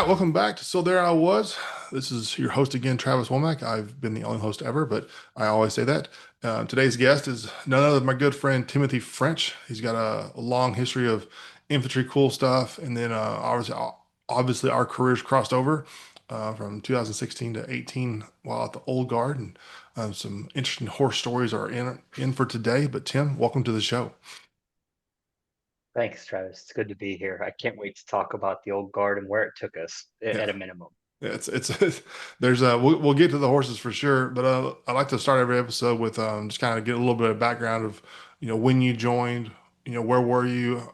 right, welcome back to So There I Was. This is your host again, Travis Womack. I've been the only host ever, but I always say that. Today's guest is none other than my good friend Timothy French. He's got a long history of infantry cool stuff, and then obviously our careers crossed over from 2016 to 18 while at the Old Guard, and some interesting horse stories are in for today. But Tim, welcome to the show. Thanks, Travis. It's good to be here. I can't wait to talk about the old guard and where it took us Yeah. at a minimum. Yeah, it's there's we'll get to the horses for sure, but I like to start every episode with just kind of get a little bit of background of when you joined, where were you?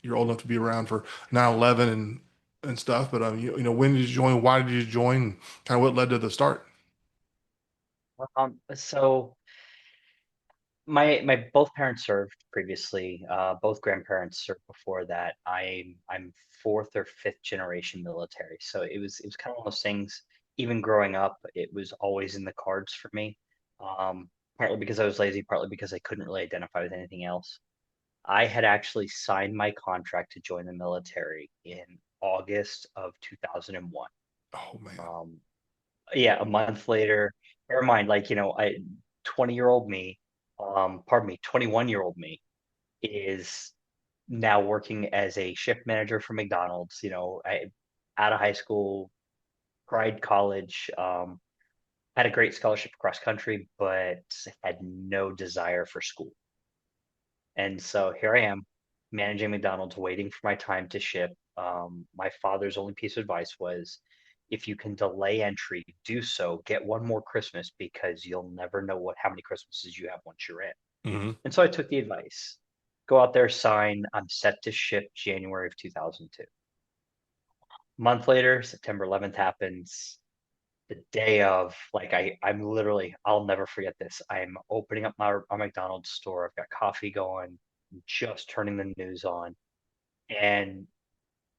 You're old enough to be around for 9/11 and stuff, but when did you join? Why did you join? Kind of what led to the start? So my both parents served previously. Both grandparents served before that. I'm fourth or fifth generation military, so it was kind of one of those things. Even growing up, it was always in the cards for me. Partly because I was lazy, partly because I couldn't really identify with anything else. I had actually signed my contract to join the military in August of 2001. Oh man. Um, yeah, a month later, bear in mind, 20-year-old me, pardon me, 21-year-old me is now working as a shift manager for McDonald's. Out of high school, tried college, had a great scholarship cross country, but had no desire for school. And so here I am managing McDonald's, waiting for my time to ship. My father's only piece of advice was if you can delay entry, do so. Get one more Christmas because you'll never know how many Christmases you have once you're in. Hmm. And so I took the advice. Go out there, sign. I'm set to ship January of 2002. Month later, September 11th happens. The day of, I'm literally, I'll never forget this. I'm opening up our McDonald's store. I've got coffee going, just turning the news on. And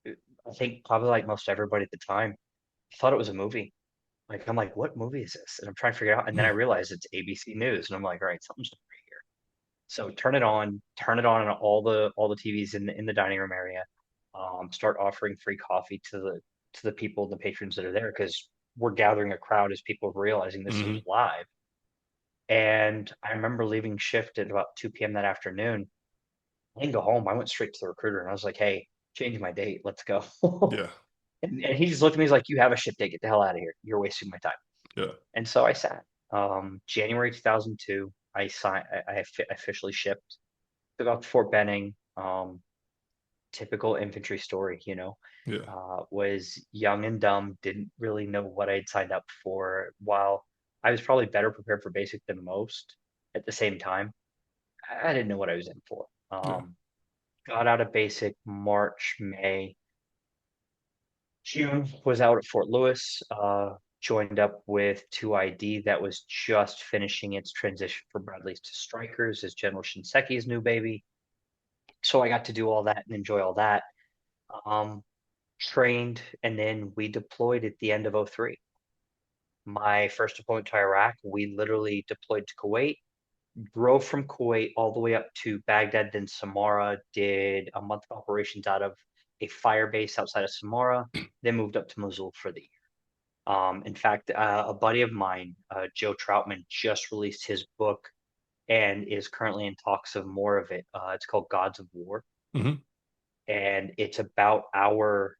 I think probably like most everybody at the time, I thought it was a movie. Like, I'm like, what movie is this? And I'm trying to figure it out. And then I realized it's ABC News. And I'm like, all right, something's not right here. So turn it on all the TVs in the dining room area. Start offering free coffee to the people, the patrons that are there, because we're gathering a crowd as people are realizing this is Hmm. live. And I remember leaving shift at about 2 p.m. that afternoon. I didn't go home. I went straight to the recruiter and I was like, hey, change my date. Let's go. Yeah. And he just looked at me. He's like, "You have a shift date. Get the hell out of here. You're wasting my time." Yeah. And so I sat. January 2002, I signed. Officially shipped. Took off to Fort Benning. Typical infantry story. Yeah. Was young and dumb. Didn't really know what I'd signed up for. While I was probably better prepared for basic than most, at the same time, I didn't know what I was in for. Yeah. Got out of basic March, May. June was out at Fort Lewis, joined up with 2ID that was just finishing its transition from Bradley's to Strykers as General Shinseki's new baby. So I got to do all that and enjoy all that. Um, Trained, and then we deployed at the end of '03. My first deployment to Iraq, we literally deployed to Kuwait, drove from Kuwait all the way up to Baghdad, then Samarra, did a month of operations out of a fire base outside of Samarra, then moved up to Mosul for the year. In fact, a buddy of mine, Joe Troutman, just released his book and is currently in talks of more of it. It's called Gods of War, Hmm. and it's about our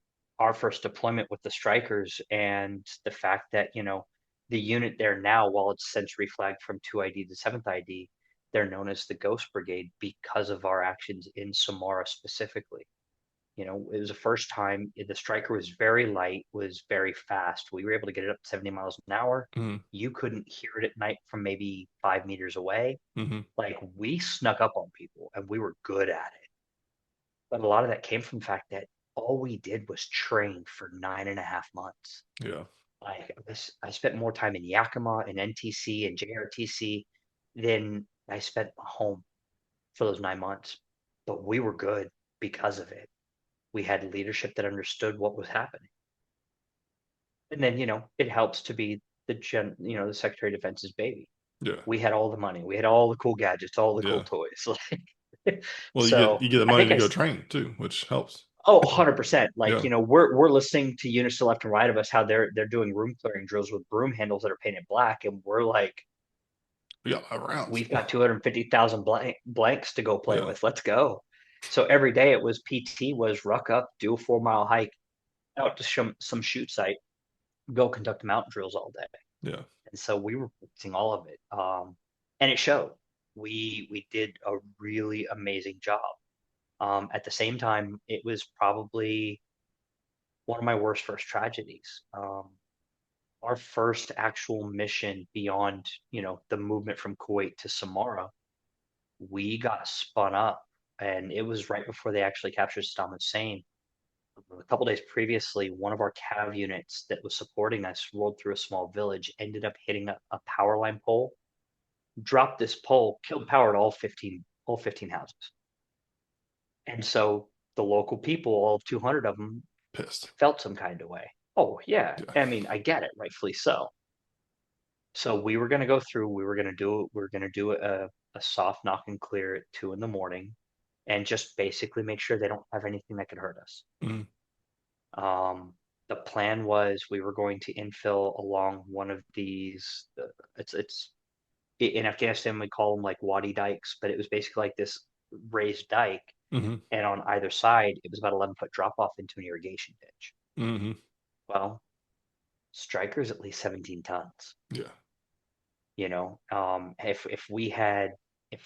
first deployment with the Strykers and the fact that the unit there now, while it's since reflagged from 2ID to 7th ID, they're known as the Ghost Brigade because of our actions in Samara specifically. It was the first time the Stryker was very light, was very fast. We were able to get it up to 70 miles an hour. Hmm. You couldn't hear it at night from maybe 5 meters away. Hmm. Like we snuck up on people and we were good at it. But a lot of that came from the fact that all we did was train for 9.5 months. Yeah. I spent more time in Yakima and NTC and JRTC than I spent home for those 9 months. But we were good because of it. We had leadership that understood what was happening. And then, it helps to be the Secretary of Defense's baby. Yeah. We had all the money, we had all the cool gadgets, all the cool Yeah. toys. Well, you get So you get the I money think to go train too, which helps. Oh, 100%. Like, Yeah. we're listening to units to left and right of us how they're doing room clearing drills with broom handles that are painted black, and we're like, We got 5 rounds. we've got 250,000 blanks to go play Yeah. with. Let's go. So every day it was PT was ruck up, do a 4 mile hike out to some shoot site, go conduct mountain drills all day. Yeah. And so we were practicing all of it. And it showed. We did a really amazing job. At the same time, it was probably one of my worst first tragedies. Our first actual mission beyond, the movement from Kuwait to Samara, we got spun up, and it was right before they actually captured Saddam Hussein. A couple days previously, one of our cav units that was supporting us rolled through a small village, ended up hitting a power line pole, dropped this pole, killed power to all 15 houses. And so the local people, all 200 of them, Pissed. felt some kind of way. Oh yeah, Yeah. I mean, I get it, rightfully so. So we were going to go through. We were going to do a soft knock and clear at 2 in the morning, and just basically make sure they don't have anything that could hurt us. Mm. Um, the plan was we were going to infill along one of these. It's in Afghanistan we call them like wadi dikes, but it was basically like this raised dike, Mm-hmm. and on either side it was about 11 foot drop off into an irrigation ditch. Mm-hmm. Well, Stryker's at least 17 tons. Yeah. If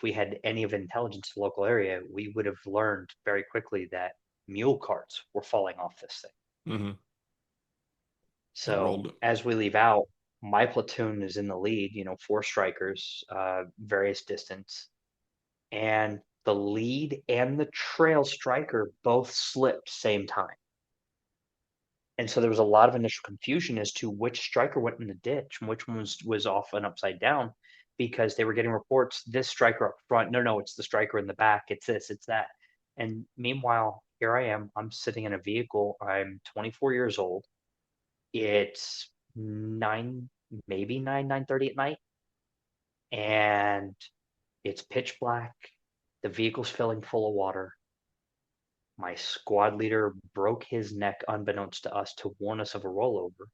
we had any of intelligence in the local area, we would have learned very quickly that mule carts were falling off this thing. Mm-hmm. They So rolled it. as we leave out, my platoon is in the lead, four Strikers, various distance, and the lead and the trail Stryker both slipped same time. And so there was a lot of initial confusion as to which Stryker went in the ditch and which one was off and upside down, because they were getting reports, this Stryker up front, no, it's the Stryker in the back, it's this, it's that. And meanwhile, here I am, I'm sitting in a vehicle, I'm 24 years old, it's 9, maybe 9:30 at night, and it's pitch black, the vehicle's filling full of water. My squad leader broke his neck unbeknownst to us to warn us of a rollover,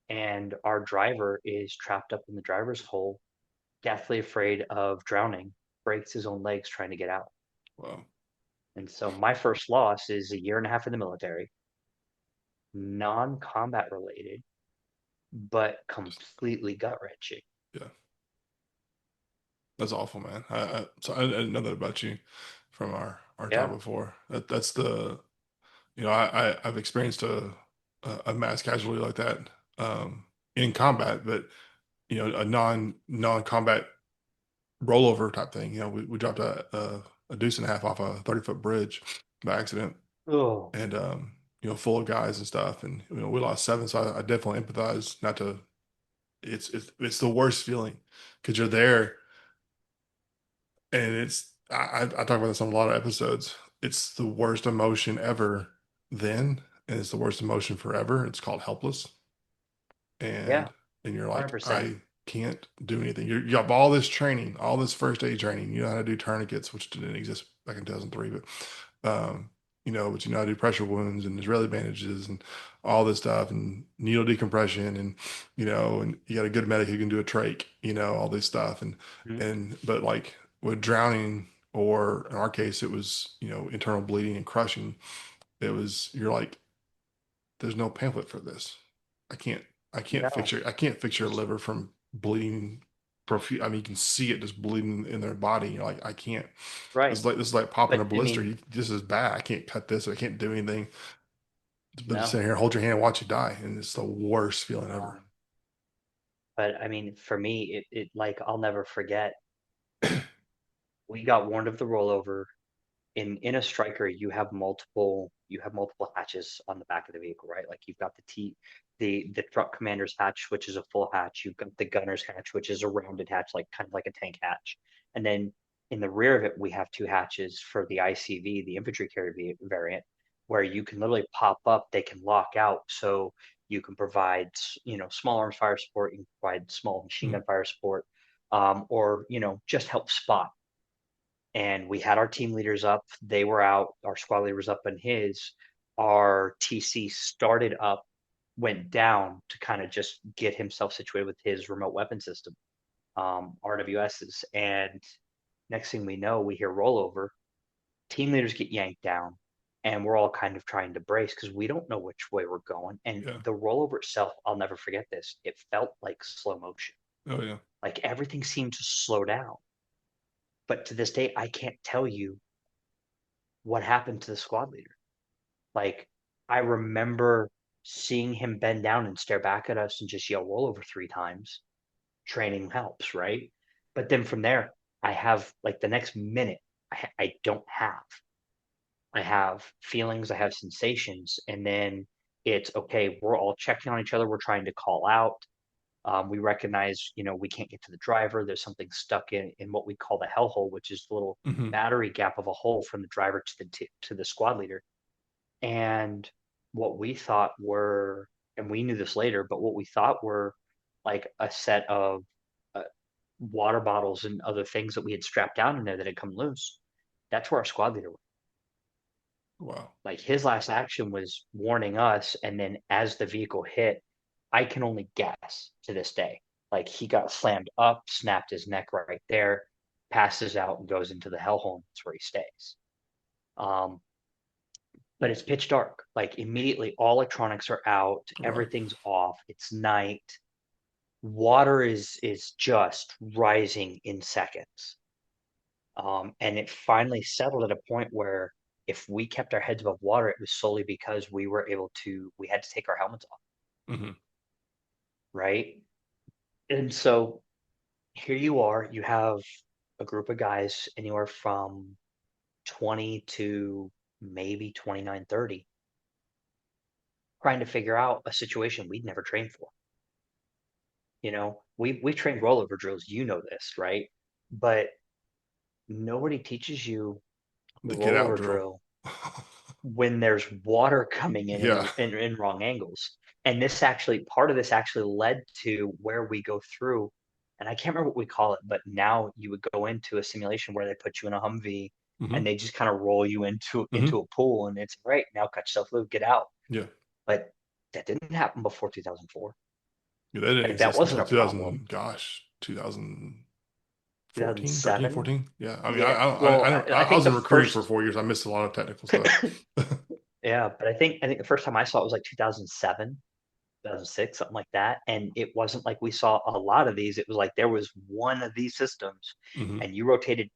and our driver is trapped up in the driver's hole, deathly afraid of drowning, breaks his own legs trying to get out. Wow. And so my first loss is a year and a half in the military, non-combat related, but Just, completely gut wrenching. yeah. That's awful, man. I didn't know that about you from our talk Yeah. before. That's the I've experienced a mass casualty like that in combat, but a non-combat rollover type thing. We dropped a deuce and a half off a 30-foot bridge by accident, Oh, and full of guys and stuff, and we lost seven. So I definitely empathize. Not to, it's the worst feeling because you're there, and I talk about this on a lot of episodes. It's the worst emotion ever then, and it's the worst emotion forever. It's called helpless, yeah, and you're like, 100%. I can't do anything. You have all this training, all this first aid training. You know how to do tourniquets, which didn't exist back in 2003, but you know how to do pressure wounds and Israeli bandages and all this stuff and needle decompression and and you got a good medic who can do a trach, all this stuff Mhm. but like with drowning, or in our case it was internal bleeding and crushing. You're like, there's no pamphlet for this. I can't No, I can't fix your it's liver from bleeding I mean, you can see it just bleeding in their body. You're like, I can't. right. This is like popping a But I blister. mean, This is bad. I can't cut this. I can't do anything but just no. sit here, hold your hand, and watch you die, and it's the worst feeling ever. Um, but I mean, for me, it like I'll never forget. We got warned of the rollover. In a Stryker, you have multiple hatches on the back of the vehicle, right? Like you've got the truck commander's hatch, which is a full hatch. You've got the gunner's hatch, which is a rounded hatch, like kind of like a tank hatch. And then in the rear of it, we have two hatches for the ICV, the infantry carrier variant, where you can literally pop up. They can lock out, so you can provide small arms fire support. You can provide small machine Mm, gun fire support, or just help spot. and we had our team leaders up. They were out. Our squad leader was up in his. Our TC started up, went down to kind of just get himself situated with his remote weapon system, RWSs. And next thing we know, we hear rollover. Team leaders get yanked down, and we're all kind of trying to brace because we don't know which way we're going. And Yeah. the rollover itself, I'll never forget this. It felt like slow motion. Oh yeah. Like everything seemed to slow down. But to this day, I can't tell you what happened to the squad leader. Like, I remember seeing him bend down and stare back at us and just yell rollover 3 times. Training helps, right? But then from there, I have like the next minute, I don't have. I have feelings, I have sensations, and then it's okay. We're all checking on each other. We're trying to call out. We recognize, we can't get to the driver. There's something stuck in what we call the hellhole, which is the little Hmm. battery gap of a hole from the driver to the squad leader. And what we thought were, and we knew this later, but what we thought were like a set of uh, water bottles and other things that we had strapped down in there that had come loose. That's where our squad leader was. Wow. Like his last action was warning us, and then as the vehicle hit, I can only guess to this day. Like he got slammed up, snapped his neck right there, passes out, and goes into the hellhole. And that's where he stays. Um, but it's pitch dark. Like immediately, all electronics are out, Right. everything's off. It's night. Water is just rising in seconds. And it finally settled at a point where if we kept our heads above water, it was solely because we had to take our helmets off, Hmm. right? And so here you are, you have a group of guys anywhere from 20 to maybe 29, 30, trying to figure out a situation we'd never trained for. We trained rollover drills, this, right? But nobody teaches you the The get out rollover drill. drill when there's water coming in Yeah. in wrong angles. And this actually, part of this actually led to where we go through, and I can't remember what we call it, but now you would go into a simulation where they put you in a Humvee and Hmm. they just kind of roll you into Hmm. a pool, and it's right now, cut yourself loose, get out. Yeah. But that didn't happen before 2004. Yeah, that didn't Like that exist wasn't until a problem. 2000, gosh, 2014, 13, 2007. 14. Yeah. I mean, Yeah. Well, I I think was the in recruiting for first 4 years. I missed a lot of technical stuff. yeah, but I think the first time I saw it was like 2007, 2006, something like that. And it wasn't like we saw a lot of these. It was like there was one of these systems, Hmm. and you rotated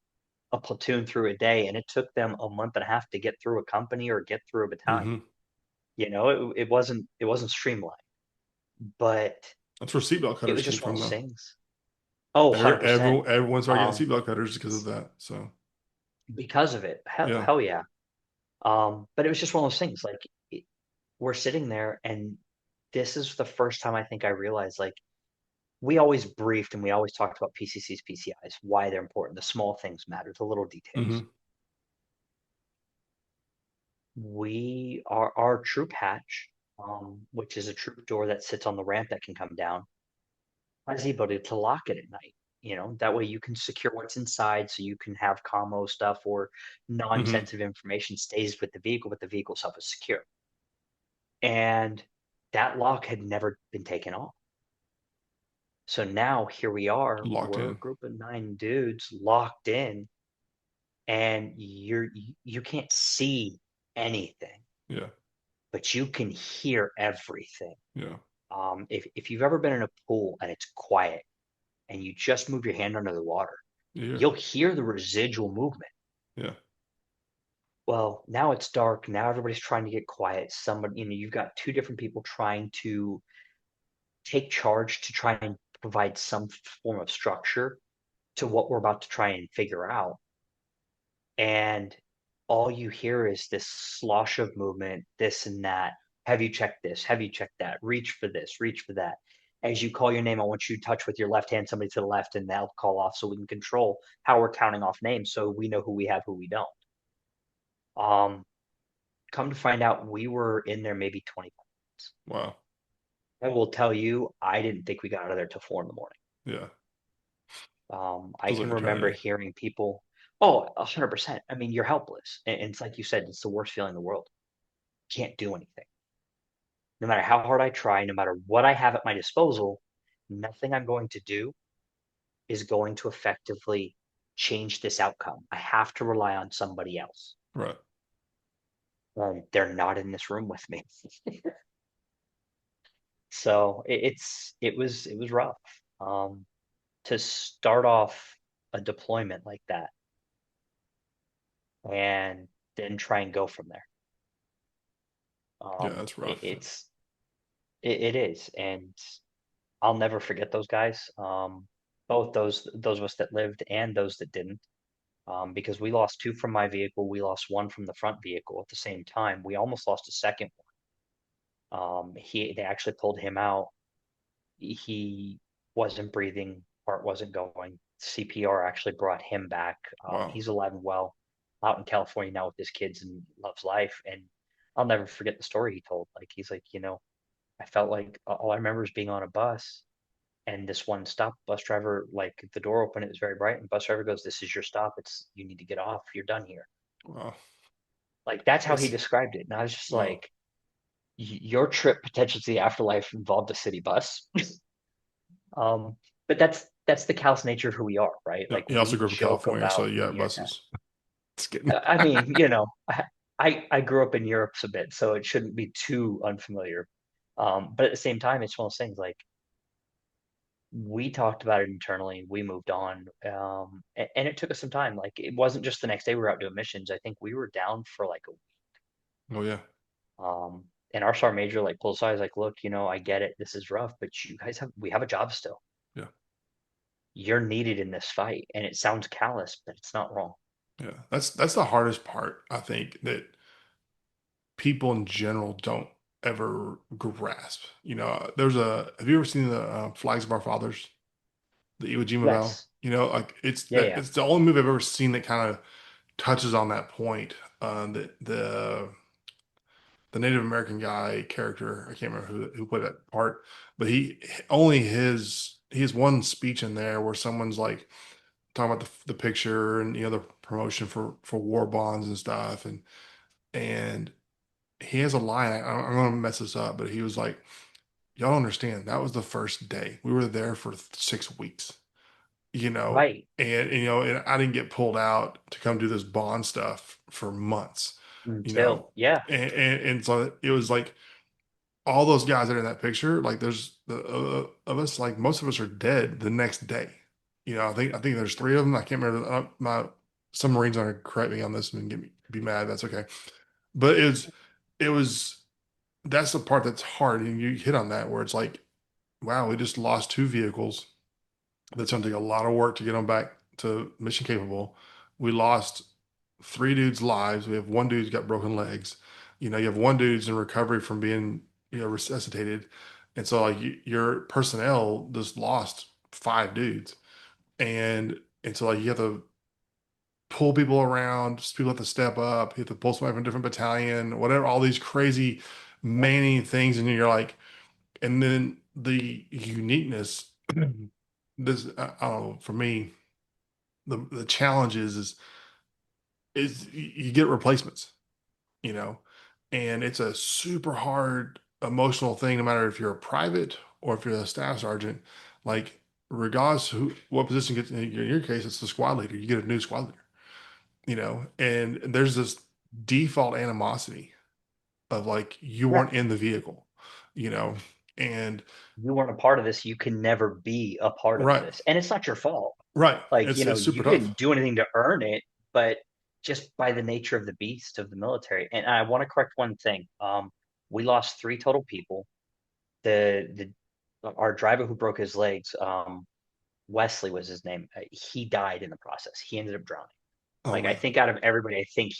a platoon through a day, and it took them a month and a half to get through a company or get through a battalion. Hmm. It wasn't streamlined, but That's where seatbelt it cutters was came just one of from, those though. things. Oh, 100%. Everyone started getting Um, seatbelt cutters because of that. So, because of it. Hell, yeah. hell yeah. But it was just one of those things. Like we're sitting there, and this is the first time I think I realized like we always briefed and we always talked about PCCs, PCIs, why they're important. The small things matter, the little details. Hmm. We are our troop hatch, which is a troop door that sits on the ramp that can come down, has the ability to lock it at night. That way you can secure what's inside so you can have commo stuff or Hmm. non-sensitive information stays with the vehicle, but the vehicle itself is secure. And that lock had never been taken off. So now here we are, Locked we're a in. group of 9 dudes locked in, and you can't see anything, Yeah. but you can hear everything. Yeah. If you've ever been in a pool and it's quiet and you just move your hand under the water, Yeah. you'll hear the residual movement. Yeah. Well, now it's dark. Now everybody's trying to get quiet. You've got 2 different people trying to take charge to try and provide some form of structure to what we're about to try and figure out. And all you hear is this slosh of movement, this and that. Have you checked this? Have you checked that? Reach for this, reach for that. As you call your name, I want you to touch with your left hand somebody to the left, and they'll call off so we can control how we're counting off names so we know who we have, who we don't. Um, Come to find out, we were in there maybe 20 minutes. Wow. I will tell you, I didn't think we got out of there till 4 in the morning. Yeah. I Feels like can remember eternity. hearing people. Oh, 100%. I mean, you're helpless. And it's like you said, it's the worst feeling in the world. Can't do anything. No matter how hard I try, no matter what I have at my disposal, nothing I'm going to do is going to effectively change this outcome. I have to rely on somebody else. Right. They're not in this room with me. So it was rough. To start off a deployment like that and then try and go from there. Yeah, that's It, rough. it's it is, and I'll never forget those guys. Both those of us that lived and those that didn't. Because we lost two from my vehicle, we lost one from the front vehicle at the same time. We almost lost a second one. They actually pulled him out. He wasn't breathing, heart wasn't going. CPR actually brought him back. Wow. He's alive and well, out in California now with his kids and loves life. And I'll never forget the story he told. Like he's like, I felt like all I remember is being on a bus and this one stop bus driver, like the door opened, it was very bright, and bus driver goes, "This is your stop. It's you need to get off. You're done here." Wow. Like that's how he That's described it. And I was just wow. like, your trip potentially to the afterlife involved a city bus. um, but that's the callous nature of who we are, right? Yeah, Like he also we grew up in joke California, so about, you got yeah. buses. It's getting I mean, I grew up in Europe a bit, so it shouldn't be too unfamiliar. But at the same time, it's one of those things like we talked about it internally. We moved on, and it took us some time. Like it wasn't just the next day we were out doing missions. I think we were down for like a week. oh yeah. And our sergeant major like pulled aside, like, look, I get it. This is rough, but we have a job still. Yeah. You're needed in this fight, and it sounds callous, but it's not wrong. Yeah. That's the hardest part, I think, that people in general don't ever grasp. There's a have you ever seen the Flags of Our Fathers, the Iwo Jima battle? Yes. Like Yeah. Yeah. it's the only movie I've ever seen that kind of touches on that point. The Native American guy character, I can't remember who played that part, but he has one speech in there where someone's like talking about the picture and the promotion for war bonds and stuff, and he has a line. I'm gonna mess this up, but he was like, "Y'all don't understand. That was the first day. We were there for 6 weeks, you know, Right. and I didn't get pulled out to come do this bond stuff for months, you know, Until, yeah. and so it was like all those guys that are in that picture. Like there's the of us, like most of us are dead the next day. I think there's three of them. I can't remember. Some Marines are gonna correct me on this and be mad. That's okay. But it was that's the part that's hard, and you hit on that where it's like, wow, we just lost two vehicles. That's going to take a lot of work to get them back to mission capable. We lost three dudes' lives. We have one dude's got broken legs. You have one dude's in recovery from being resuscitated, and so like your personnel just lost five dudes, and so like you have to pull people around. People have to step up. You have to pull somebody from a different battalion, whatever. All these crazy manning things, and you're like, and then the uniqueness. This I don't know. For me, the challenge is you get replacements, you know, and it's a super hard emotional thing, no matter if you're a private or if you're a staff sergeant. Like, regardless what position gets in your case, it's the squad leader. You get a new squad leader, and there's this default animosity of like you Yeah. weren't in the vehicle, you know, and You weren't a part of this. You can never be a part of right, this. And it's not your fault. right. Like, It's super you tough. didn't do anything to earn it, but just by the nature of the beast of the military. And I want to correct one thing. We lost three total people. Our driver who broke his legs, Wesley was his name. He died in the process. He ended up drowning. Oh Like I man, think out of everybody, I think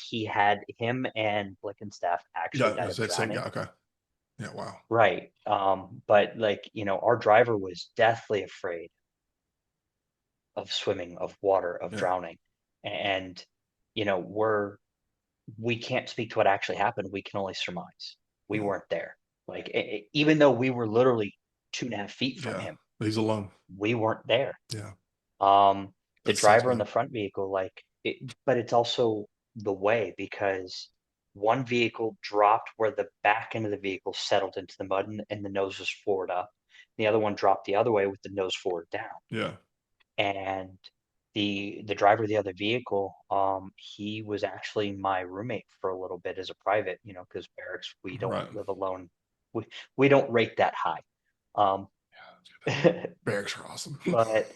him and Blickenstaff actually yeah, died it's of that same guy. drowning. Okay, yeah, wow, Right. But like, our driver was deathly afraid of swimming, of water, of yeah, drowning. And, you know, we're we can't speak to what actually happened. We can only surmise. We yeah, weren't there. Like even though we were literally 2.5 feet from yeah. him, But he's alone. we weren't there. Yeah, Um, the that sucks, driver in the man. front vehicle, like but it's also the way because one vehicle dropped where the back end of the vehicle settled into the mud and the nose was forward up. The other one dropped the other way with the nose forward down. Yeah. And the driver of the other vehicle, he was actually my roommate for a little bit as a private, because barracks we don't Right. live alone. We we don't rate that high. Um, Barracks are awesome. but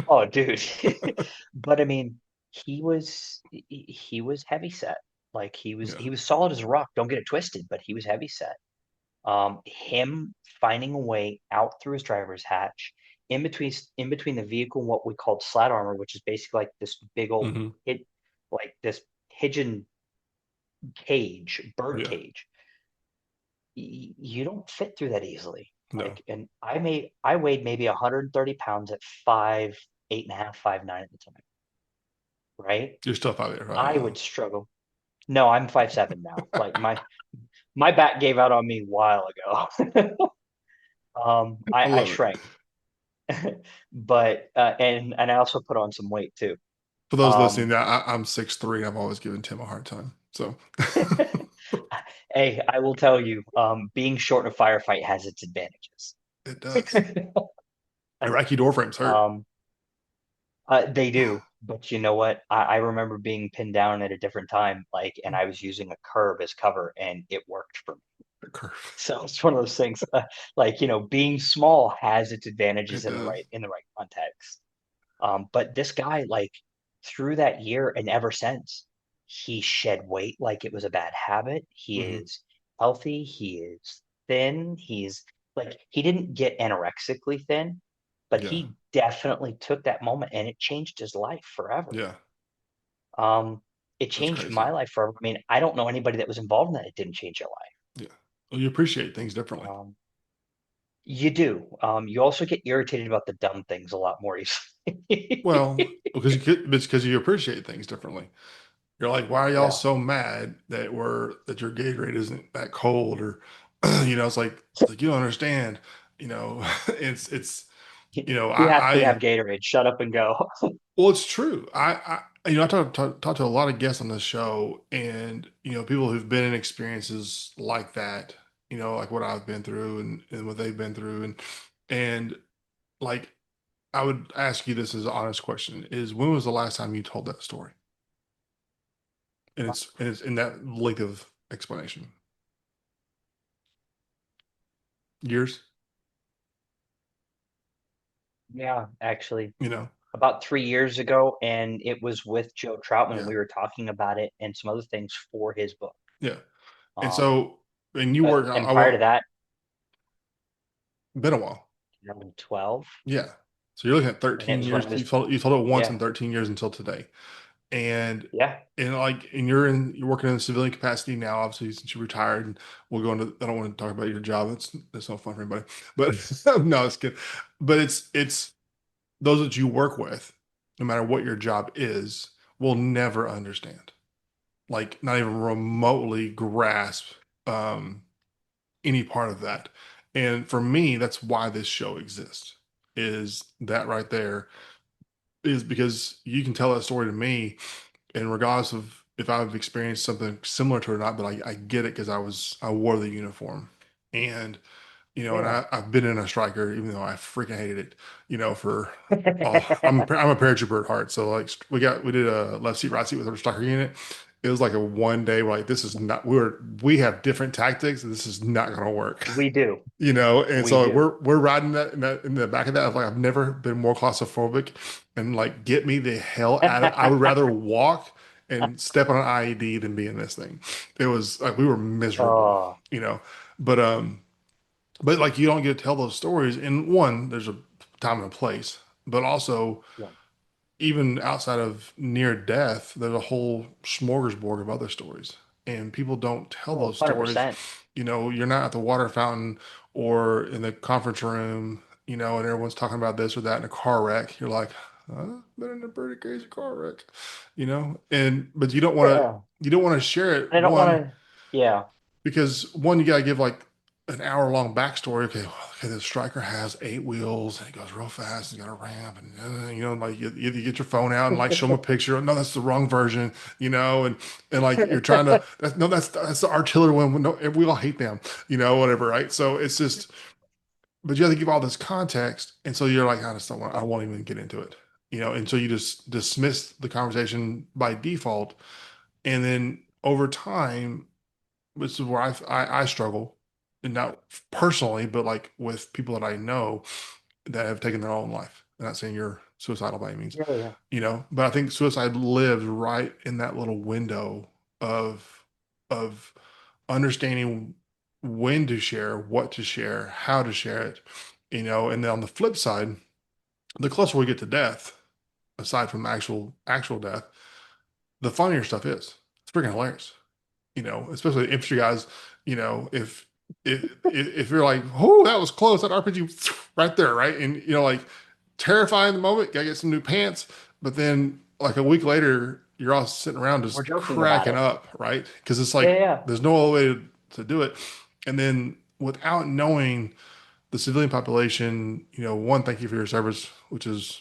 oh, dude, but I mean, he was heavy set. Like Yeah. he was solid as a rock. Don't get it twisted, but he was heavy set. Him finding a way out through his driver's hatch, in between the vehicle and what we called slat armor, which is basically like this big old Hmm. hit, like this pigeon cage, bird Yeah. cage. You don't fit through that easily. No. And I weighed maybe 130 pounds at 5'8.5", 5'9" at the time, right? You're still out there, right? I would struggle. No, I'm 5'7" now. Like my back gave out on me a while ago. I I love it. shrank, but and I also put on some weight too. For those Um, listening, I'm 6'3" and I've always given Tim a hard time. So hey, I will tell you, being short in a firefight has its advantages. it does. Iraqi door frames hurt. Um, they do, but you know what? I remember being pinned down at a different time, like, and I was using a curb as cover, and it worked for me. The curve. So it's one of those things, like, being small has its It advantages does. in the right context. But this guy, like, through that year and ever since, he shed weight like it was a bad habit. He Hmm. is healthy. He is thin. He's like, he didn't get anorexically thin, but Yeah. he definitely took that moment and it changed his life forever. Yeah. Um, it That's changed crazy. my life forever. I mean, I don't know anybody that was involved in that. It didn't change their Yeah. Well, you appreciate things differently. life. You do. You also get irritated about the dumb things a lot more easily. Well, it's because you appreciate things differently. You're like, why are y'all Yeah. so mad that your Gatorade isn't that cold? Or it's like you don't understand. You know, it's You have to I have Gatorade. Shut up and go. well, it's true. I talk to a lot of guests on this show, and people who've been in experiences like that. Like what I've been through and what they've been through, and like I would ask you this as an honest question: is when was the last time you told that story? And it's in that length of explanation. Years, Yeah, actually, you know? about 3 years ago, and it was with Joe Troutman. Yeah, We were talking about it and some other things for his book. yeah. And Um, so, and you work. and I prior to want that, been a while. 2012, Yeah. So you're looking at and it 13 was when I years. was, You told it once yeah, in 13 years until today. and yeah. you're working in a civilian capacity now, obviously since you retired. And we'll go into. I don't want to talk about your job. That's no fun for anybody. But no, it's good. But it's those that you work with, no matter what your job is, will never understand. Like not even remotely grasp um, any part of that. And for me, that's why this show exists. Is that right there? Is because you can tell that story to me, and regardless of if I've experienced something similar to it or not, but I get it because I wore the uniform, and and Yeah. I've been in a Stryker, even though I freaking hated it, for I'm a paratrooper at heart, so like we did a left seat right seat with our Stryker unit. It was like a one day where like this is not we have different tactics and this is not going to work. We do. And We so do. we're riding that in the back of that. Like I've never been more claustrophobic, and like get me the hell out of. I would rather walk and step on an IED than be in this thing. It was like we were miserable, Oh, you know. But like you don't get to tell those stories. And one, there's a time and a place, but also yeah. even outside of near death, there's a whole smorgasbord of other stories. And people don't tell Oh, those stories. 100%. You're not at the water fountain or in the conference room, and everyone's talking about this or that in a car wreck. You're like, been in a pretty crazy car wreck, and but Yeah. you don't want to share it. And I don't want One, to, yeah. because one, you gotta give like an hour long backstory. Okay, well, okay, the Stryker has 8 wheels and it goes real fast. It's got a ramp, and like you get your phone out and like show them a picture. No, that's the wrong version. And like you're trying to. That's the artillery one. No, we all hate them. Whatever, right? So it's just, but you have to give all this context, and so you're like, I just don't want. I won't even get into it. And so you just dismiss the conversation by default, and then over time, which is where I struggle, and not personally, but like with people that I know that have taken their own life. I'm not saying you're suicidal by any means, Yeah, yeah. but I think suicide lives right in that little window of understanding when to share, what to share, how to share it, and then on the flip side, the closer we get to death, aside from actual death, the funnier stuff is. It's freaking hilarious. Especially infantry guys, if you're like, oh, that was close, that RPG right there, right? And like terrifying in the moment, gotta get some new pants, but then like a week later, you're all sitting around We're just joking about cracking it. up, right? Because it's Yeah, like yeah. there's no other way to do it. And then without knowing the civilian population, one, thank you for your service, which is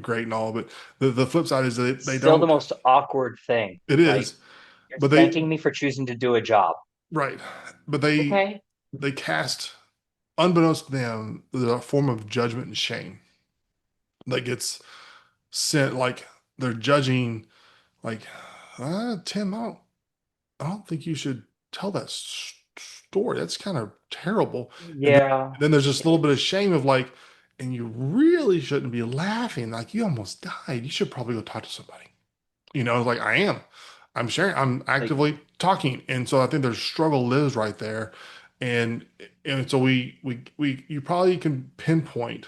great and all, but the flip side is that It's they still the don't, most awkward thing. it Like, is, you're but they, thanking me for choosing to do a job. right, but they cast, unbeknownst to them, there's a form of judgment and shame that gets sent. Like they're judging, like, Tim, I don't think you should tell that story. That's kind of terrible. And then, Yeah. then there's just a little bit of shame of like, and you really shouldn't be laughing. Like you almost died. You should probably go talk to somebody. Like I am. I'm sharing, I'm Like, actively talking. And so I think there's struggle lives right there. And and so you probably can pinpoint,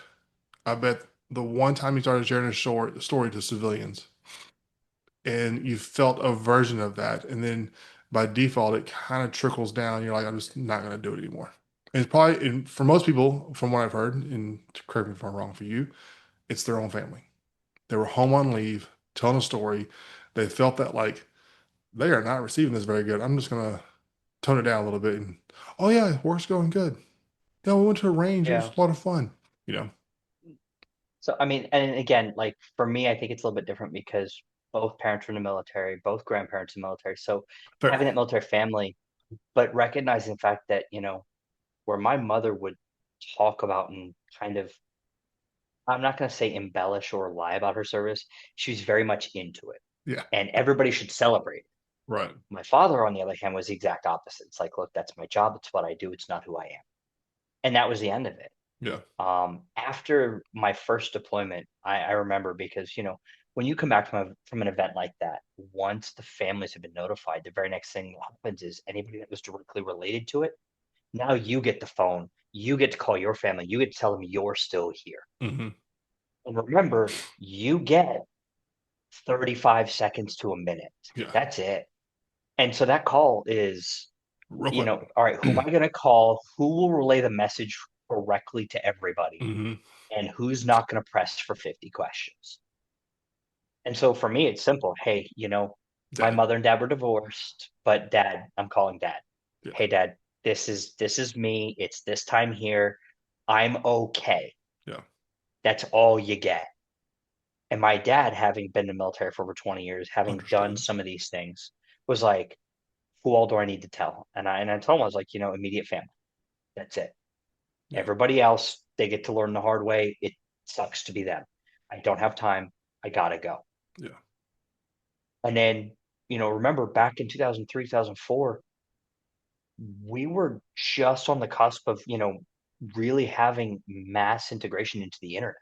I bet, the one time you started sharing a story to civilians and you felt a version of that. And then by default, it kind of trickles down. You're like, I'm just not going to do it anymore. And it's probably, and for most people, from what I've heard, and correct me if I'm wrong for you, it's their own family. They were home on leave, telling a story. They felt that like they are not receiving this very good. I'm just gonna tone it down a little bit. And oh yeah, work's going good. Yeah, we went to a range. It was yeah. a lot of fun. You know, So, I mean, and again, like for me, I think it's a little bit different because both parents were in the military, both grandparents in the military. So fair. having that military family, but recognizing the fact that, where my mother would talk about and kind of, I'm not going to say embellish or lie about her service. She was very much into it, Yeah, and everybody should celebrate. right. My father, on the other hand, was the exact opposite. It's like, look, that's my job. It's what I do. It's not who I am. And that was the end of it. Yeah. After my first deployment, I remember because, when you come back from an event like that, once the families have been notified, the very next thing that happens is anybody that was directly related to it, now you get the phone, you get to call your family, you get to tell them you're still here. Hmm. And remember, you get 35 seconds to a minute. Yeah. That's it. And so that call is, Real quick. all right, who am I going to call? Who will relay the message correctly to everybody? Hmm. And who's not going to press for 50 questions? And so for me, it's simple. Hey, my Dad. mother and dad were divorced, but dad, I'm calling dad. Yeah. Hey, dad, this is me. It's this time here. I'm okay. Yeah. That's all you get. And my dad, having been in the military for over 20 years, having done Understood. some of these things, was like, who all do I need to tell? And I told him, I was like, immediate family. That's it. Yeah. Everybody else, they get to learn the hard way. It sucks to be them. I don't have time. I gotta go. Yeah. And then, remember back in 2003, 2004, we were just on the cusp of, really having mass integration into the internet.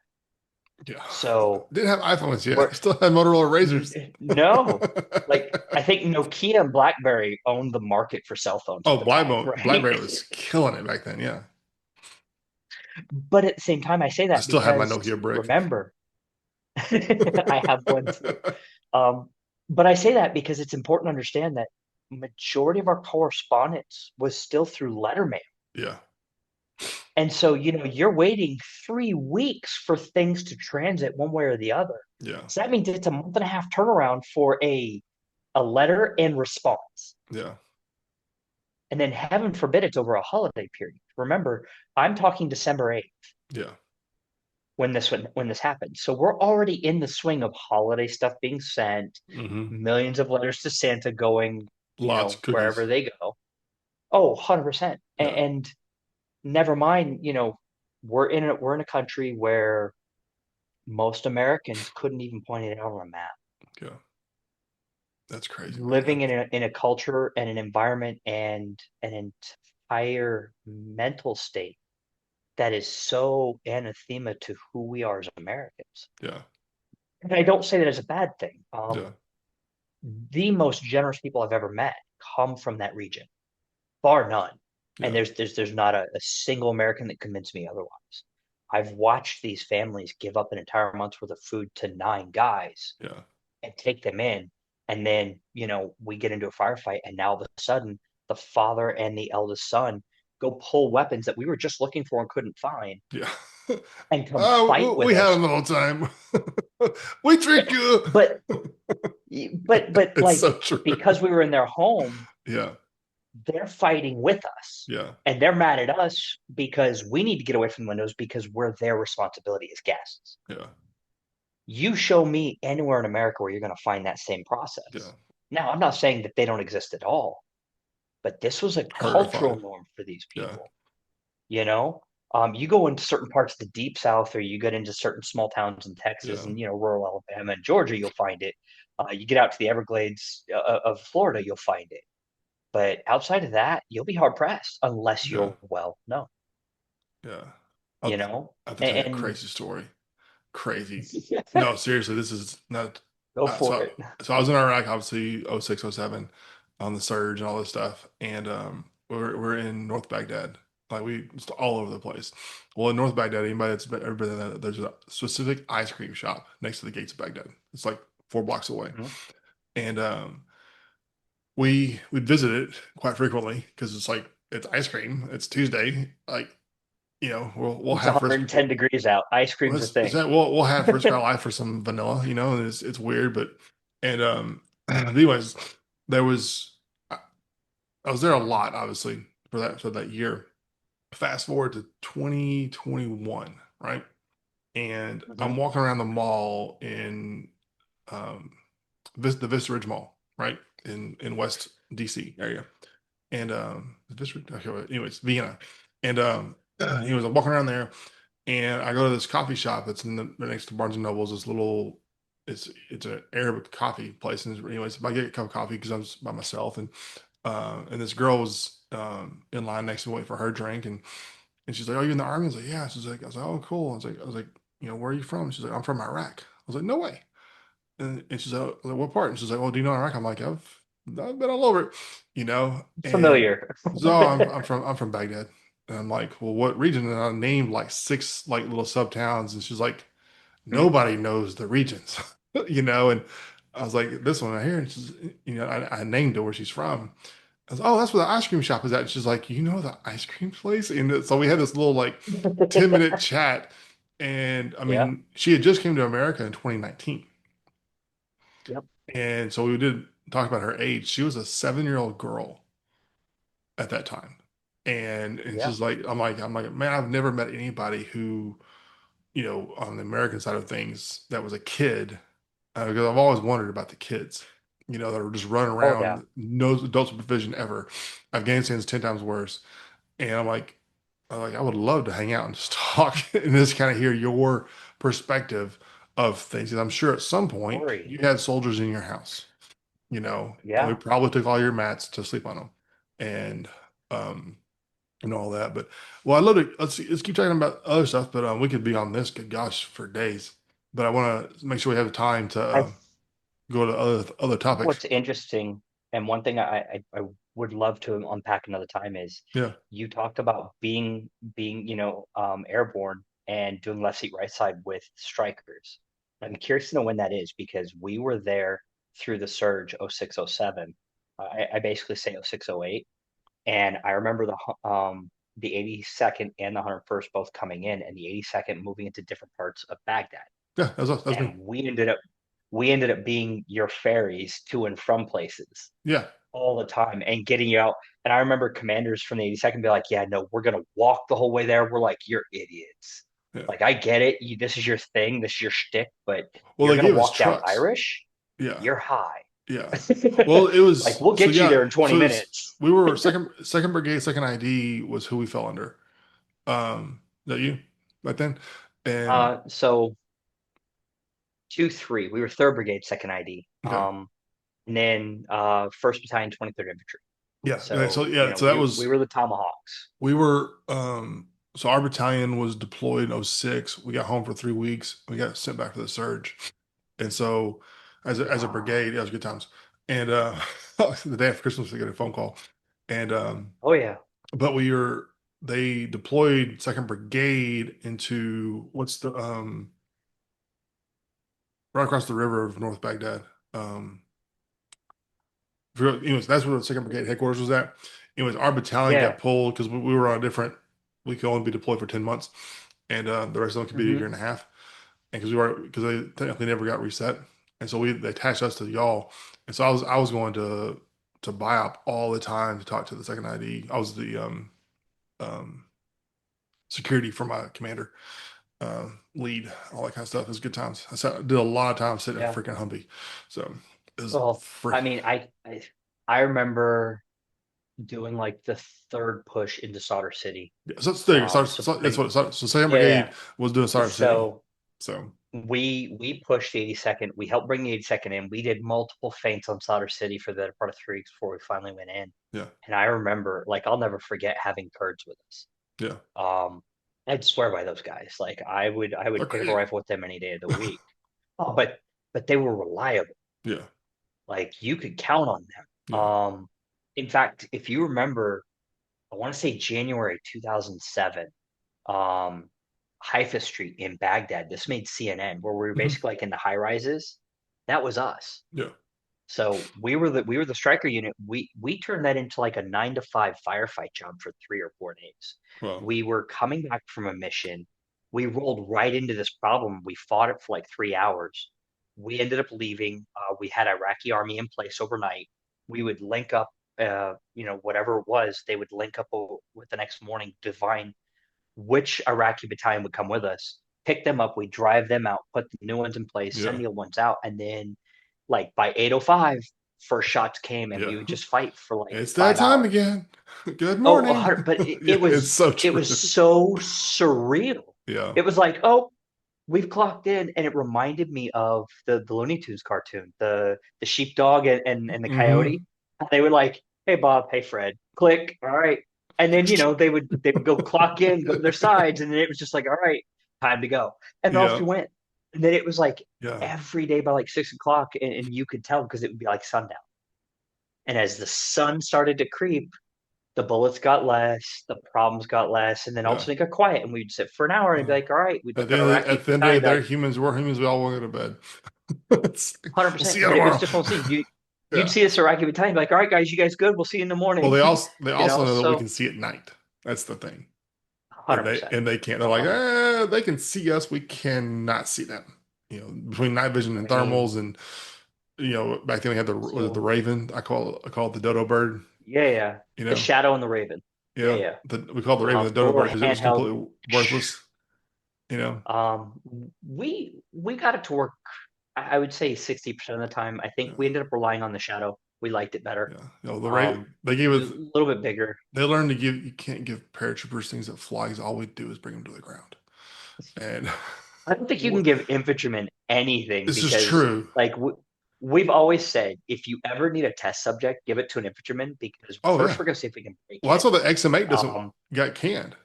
Yeah. So Didn't have iPhones yet. we're Still had Motorola Razors. no, like I think Nokia and BlackBerry owned the market for cell phones at Oh, the time, right? BlackBerry was killing it back then. Yeah. But at the same time, I say I that still have my because Nokia brick. remember, I have one too. Um, but I say that because it's important to understand that majority of our correspondence was still through letter mail. Yeah. And so, you're waiting 3 weeks for things to transit one way or the other. Yeah. So that means it's a month and a half turnaround for a letter and response. Yeah. And then heaven forbid it's over a holiday period. Remember, I'm talking December 8th Yeah. when this happened. So we're already in the swing of holiday stuff being sent, Hmm. millions of letters to Santa going, Lots of wherever cookies. they go. Oh, 100%. Yeah. And never mind, we're in a country where most Americans couldn't even point it out on a map. Yeah. That's crazy, man. Living in a culture and an environment and an entire mental state that is so anathema to who we are as Americans. Yeah. And I don't say that as a bad thing. Yeah. The most generous people I've ever met come from that region, bar none. And Yeah. there's not a single American that convinced me otherwise. I've watched these families give up an entire month's worth of food to 9 guys Yeah. and take them in. And then, we get into a firefight, and now all of a sudden, the father and the eldest son go pull weapons that we were just looking for and couldn't find Yeah. and come fight We with had us. them the whole time. We tricked you. But It's like, so true. because we were in their home, Yeah. they're fighting with us. Yeah. And they're mad at us because we need to get away from the windows because we're their responsibility as guests. Yeah. You show me anywhere in America where you're going to find that same process. Yeah. Now, I'm not saying that they don't exist at all, but this was a Horrified. cultural norm for these Yeah. people. You know, you go into certain parts of the deep South, or you get into certain small towns in Texas Yeah. and rural Alabama and Georgia, you'll find it. You get out to the Everglades of Florida, you'll find it. But outside of that, you'll be hard pressed unless Yeah. you're well known. Yeah. You I'll, know, I have to tell you a and crazy story. Crazy. No, seriously, this is not. go Uh, for so, it. so I was in Iraq, obviously, '06, '07, on the surge and all this stuff, and we're in North Baghdad, like we just all over the place. Well, in North Baghdad, anybody that's ever been there, there's a specific ice cream shop next to the gates of Baghdad. It's like 4 blocks away, Mhm. and we'd visit it quite frequently because it's like it's ice cream. It's Tuesday, like we'll It's have first. 110 degrees out. Ice cream's a Is thing. that we'll have First Sky Life for some vanilla, and it's weird, but and anyways, there was I was there a lot, obviously, for that year. Fast forward to 2021, right? And I'm Hmm. walking around the mall in um the Vista Ridge Mall, right? In West DC area. And Vista, okay, anyways, Vienna. And he was walking around there, and I go to this coffee shop that's next to Barnes and Nobles. This little, it's an Arabic coffee place. And anyways, if I get a cup of coffee because I'm just by myself, and this girl was in line next to me waiting for her drink, and she's like, "Oh, you in the army?" I was like, "Yeah." She's like, I was like, "Oh, cool." I was like, "Where are you from?" She's like, "I'm from Iraq." I was like, "No way." And she's like, "Oh," I was like, "What part?" And she's like, "Well, do you know Iraq?" I'm like, I've been all over it, and Familiar. so I'm from Baghdad. And I'm like, well, what region? And I named like 6 like little sub towns, and she's like, nobody knows the regions, And I was like, this one right here, and she's, I named her where she's from. I was, oh, that's where the ice cream shop is at. And she's like, the ice cream place, and so we had this little like 10-minute chat, and I Yeah. mean, she had just came to America in 2019, Yep. and so we did talk about her age. She was a 7-year-old girl at that time. And Yeah. she's like, I'm like, man, I've never met anybody who, on the American side of things that was a kid, because I've always wondered about the kids, that are just running Oh yeah. around, no adult supervision ever. Afghanistan's 10 times worse. And I'm like, I would love to hang out and just talk and just kind of hear your perspective of things. And I'm sure at some point Story. you had soldiers in your house, and we Yeah. probably took all your mats to sleep on them. And, um, and all that. But well, I'd love to let's keep talking about other stuff, but we could be on this, good gosh, for days. But I want to make sure we have time to I go to other think topics. what's interesting, and one thing I would love to unpack another time is Yeah, you talked about being airborne and doing left seat right side with Strikers. I'm curious to know when that is because we were there through the surge 06, 07. I basically say 06, 08. And I remember the 82nd and the 101st both coming in, and the 82nd moving into different parts of Baghdad. yeah, that's us. That's me. And we ended up being your ferries to and from places. Yeah, all the time and getting you out. And I remember commanders from the 82nd be like, "Yeah, no, we're gonna walk the whole way there." We're like, "You're idiots." Yeah. Like, I get it. This is your thing. This is your shtick, but Well, you're they gonna gave us walk down trucks. Irish. Yeah. You're high. Yeah. Well, it Like, was we'll so get you yeah. there in 20 So it was, minutes. we were second brigade, second ID was who we fell under. Is that you back then? And So 2-3. We were third brigade, second ID. okay. And then first battalion, 23rd infantry. Yeah. Okay. So So, yeah. So that we was were the Tomahawks. we were so our battalion was deployed in '06. We got home for 3 weeks. We got sent back for the surge. And so as a Wow. brigade, yeah, it was good times. And the day after Christmas, we got a phone call. And Oh yeah. but we were they deployed Second Brigade into what's the right across the river of North Baghdad. Um anyways, that's where the Second Brigade headquarters was at. Anyways, our battalion got Yeah. pulled because we were on a different we could only be deployed for 10 months and the rest of them could be a year Hmm. and a half. And because they technically never got reset, and so they attached us to y'all, and so I was going to buy up all the time to talk to the second ID. I was the um, security for my commander, lead, all that kind of stuff. It was good times. Did a lot of time sitting in a Yeah. freaking Humvee, so it was Well, I freaking. mean, I remember doing like the third push into Solder City. Yeah, so there you go. That's Supporting. what so Second Yeah, Brigade was doing yeah. Sarah City, So so we pushed the 82nd. We helped bring the 82nd in. We did multiple feints on Solder City for the part of 3 weeks before we finally went in. yeah, And I remember, like, I'll never forget having Kurds with us. yeah, Um, I'd swear by those guys. Like, I they're would pick up a crazy. rifle with them any day of the week. Oh, but they were reliable. Yeah, Like, you could count on them. yeah, In fact, if you remember, I want to say January 2007, um, Haifa Street in Baghdad. This made CNN, where we were hmm, basically like in the high rises. That was us. yeah. So we were the Stryker unit. We turned that into like a 9 to 5 firefight job for 3 or 4 days. Well, We were coming back from a mission. We rolled right into this problem. We fought it for like 3 hours. We ended up leaving. We had Iraqi army in place overnight. We would link up, whatever it was. They would link up with the next morning, divine which Iraqi battalion would come with us, pick them up, we drive them out, put the new ones in place, yeah, send the old ones out, and then like by 8:05, first shots came and yeah. we would just fight for like It's that five time hours. again. Good Oh, morning. but Yeah, it's so it was true. so surreal. Yeah. It was like, oh, we've clocked in, and it reminded me of the Looney Tunes cartoon, the sheepdog and the Hmm. coyote. They were like, "Hey Bob, hey Fred, click, all right," and then they would go clock in, go to their sides, and then it was just like, "All right, time to go," and off Yeah. you went. And then it was like Yeah. every day by like 6 o'clock, and you could tell because it would be like sundown. And as the sun started to creep, the bullets got less, the problems got less, and then all of a Yeah. sudden it got quiet, and we'd sit for an hour and be Well, like, "All right," we'd at look the at end of the, Iraqi at the end of the battalion, day, and be they're like, humans. We're humans. We all want to go to bed. We'll see 100%. you But it was tomorrow. just one scene. You'd Yeah. see this Iraqi battalion, be like, all right, guys, you guys good? We'll see you in the Well, morning. they also know that we So can see at night. That's the thing. And they 100%. and they can't. They're like, Um, they can see us. We cannot see them. Between night vision and I mean, thermals, and back then we had was it the so Raven? I call it the dodo bird. yeah, yeah. You The know, Shadow and the Raven. Yeah, yeah. yeah. We called the Raven the The dodo bird little because it was handheld. completely worthless. You know, Um, we got it to work. I would say 60% of the time. I think yeah, we ended up relying on the Shadow. We liked it better. yeah. The Raven they gave It was us. a little bit bigger. They learned to give. You can't give paratroopers things that fly. 'Cause all we do is bring them to the ground. And I don't think you can give infantrymen anything this is because, true. like, we've always said, if you ever need a test subject, give it to an infantryman because Oh first yeah. we're gonna see if we can break Well, that's it. why the XM8 doesn't Um, got canned.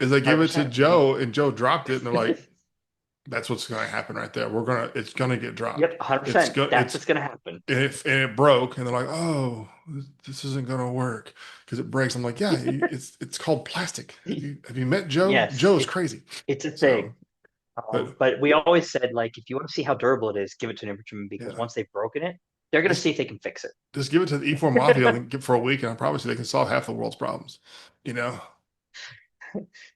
Is they give it to 100%. Joe and Joe dropped it and they're like, that's what's going to happen right there. It's going to get dropped. Yep, It's 100%. go, That's it's what's gonna happen. and it broke and they're like, oh, this isn't going to work because it breaks. I'm like, yeah, it's called plastic. Have you met Joe? Yes, Joe is crazy. it's a So, thing. but But we always said, like, if you want to see how durable it is, give it to an infantryman because yeah, once they've broken it, they're gonna just see if they can fix just give it to the E4 Mafia it. and give for a week, and I promise you they can solve half the world's problems. You know,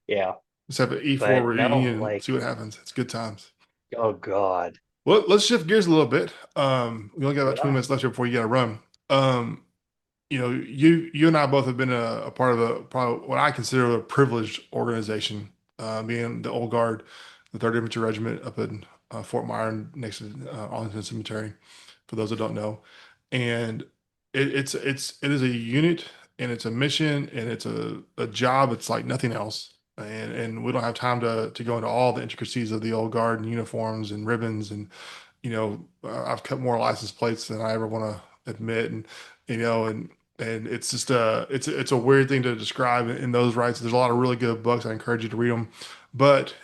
Yeah, just have an E4 but no, reunion and like, see what happens. It's good times. oh God, Well, let's shift gears a little bit. We only got about 20 yeah. minutes left here before you got to run. you and I both have been a part of probably what I consider a privileged organization, being the Old Guard, the 3rd Infantry Regiment up in Fort Myron next to Arlington Cemetery, for those that don't know. And it is a unit, and it's a mission, and it's a job. It's like nothing else. And we don't have time to go into all the intricacies of the Old Guard and uniforms and ribbons and I've cut more license plates than I ever want to admit, and and it's just it's a weird thing to describe in those rights. There's a lot of really good books. I encourage you to read them, but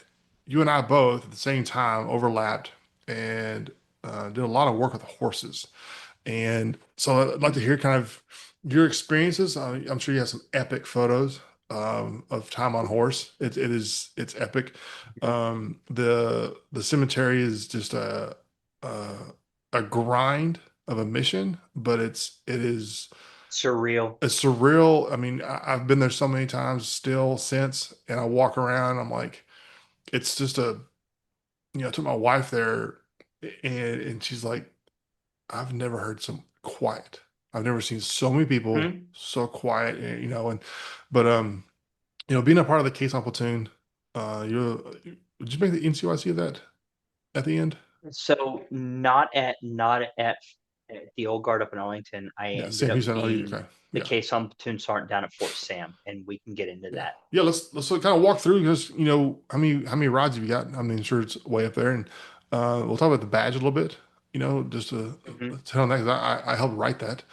you and I both at the same time overlapped and did a lot of work with horses. And so I'd like to hear kind of your experiences. I'm sure you have some epic photos of time on horse. It's epic. The cemetery is just a a grind of a mission, but it is Surreal. a surreal. I mean, I've been there so many times still since, and I walk around. I'm like, it's just I took my wife there, and she's like, I've never heard some quiet. I've never seen so many people Hmm? so quiet, but being a part of the caisson platoon, did you make the NCOIC of that at the end? So not at the old guard up in Arlington. I Yeah, ended Sam up Houston. Oh, being okay. the Yeah. caisson platoon sergeant down at Fort Sam, and we can get into Yeah. that. Yeah, let's kind of walk through because how many rides have you got? I mean, sure it's way up there, and we'll talk about the badge a little bit. Just to Hmm. tell that 'cause I helped write that,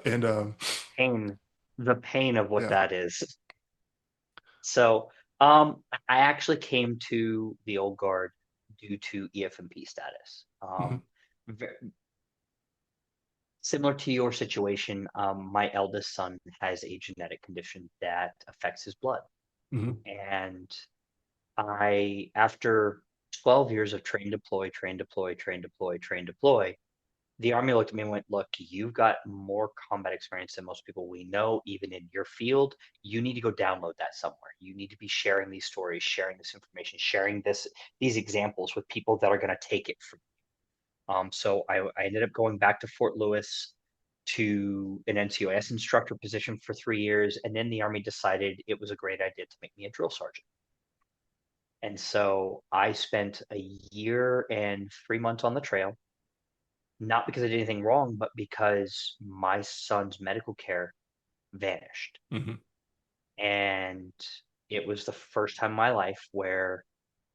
and Pain, the pain of what yeah. that is. So, I actually came to the old guard due to EFMP status. Hmm. Ve- Similar to your situation, my eldest son has a genetic condition that affects his blood. Hmm. And after 12 years of train, deploy, train, deploy, train, deploy, train, deploy, the Army looked at me and went, look, you've got more combat experience than most people we know, even in your field. You need to go download that somewhere. You need to be sharing these stories, sharing this information, sharing these examples with people that are going to take it from you. So I ended up going back to Fort Lewis to an NCOS instructor position for 3 years. And then the Army decided it was a great idea to make me a drill sergeant. And so I spent a year and 3 months on the trail, not because I did anything wrong, but because my son's medical care vanished. Hmm. And it was the first time in my life where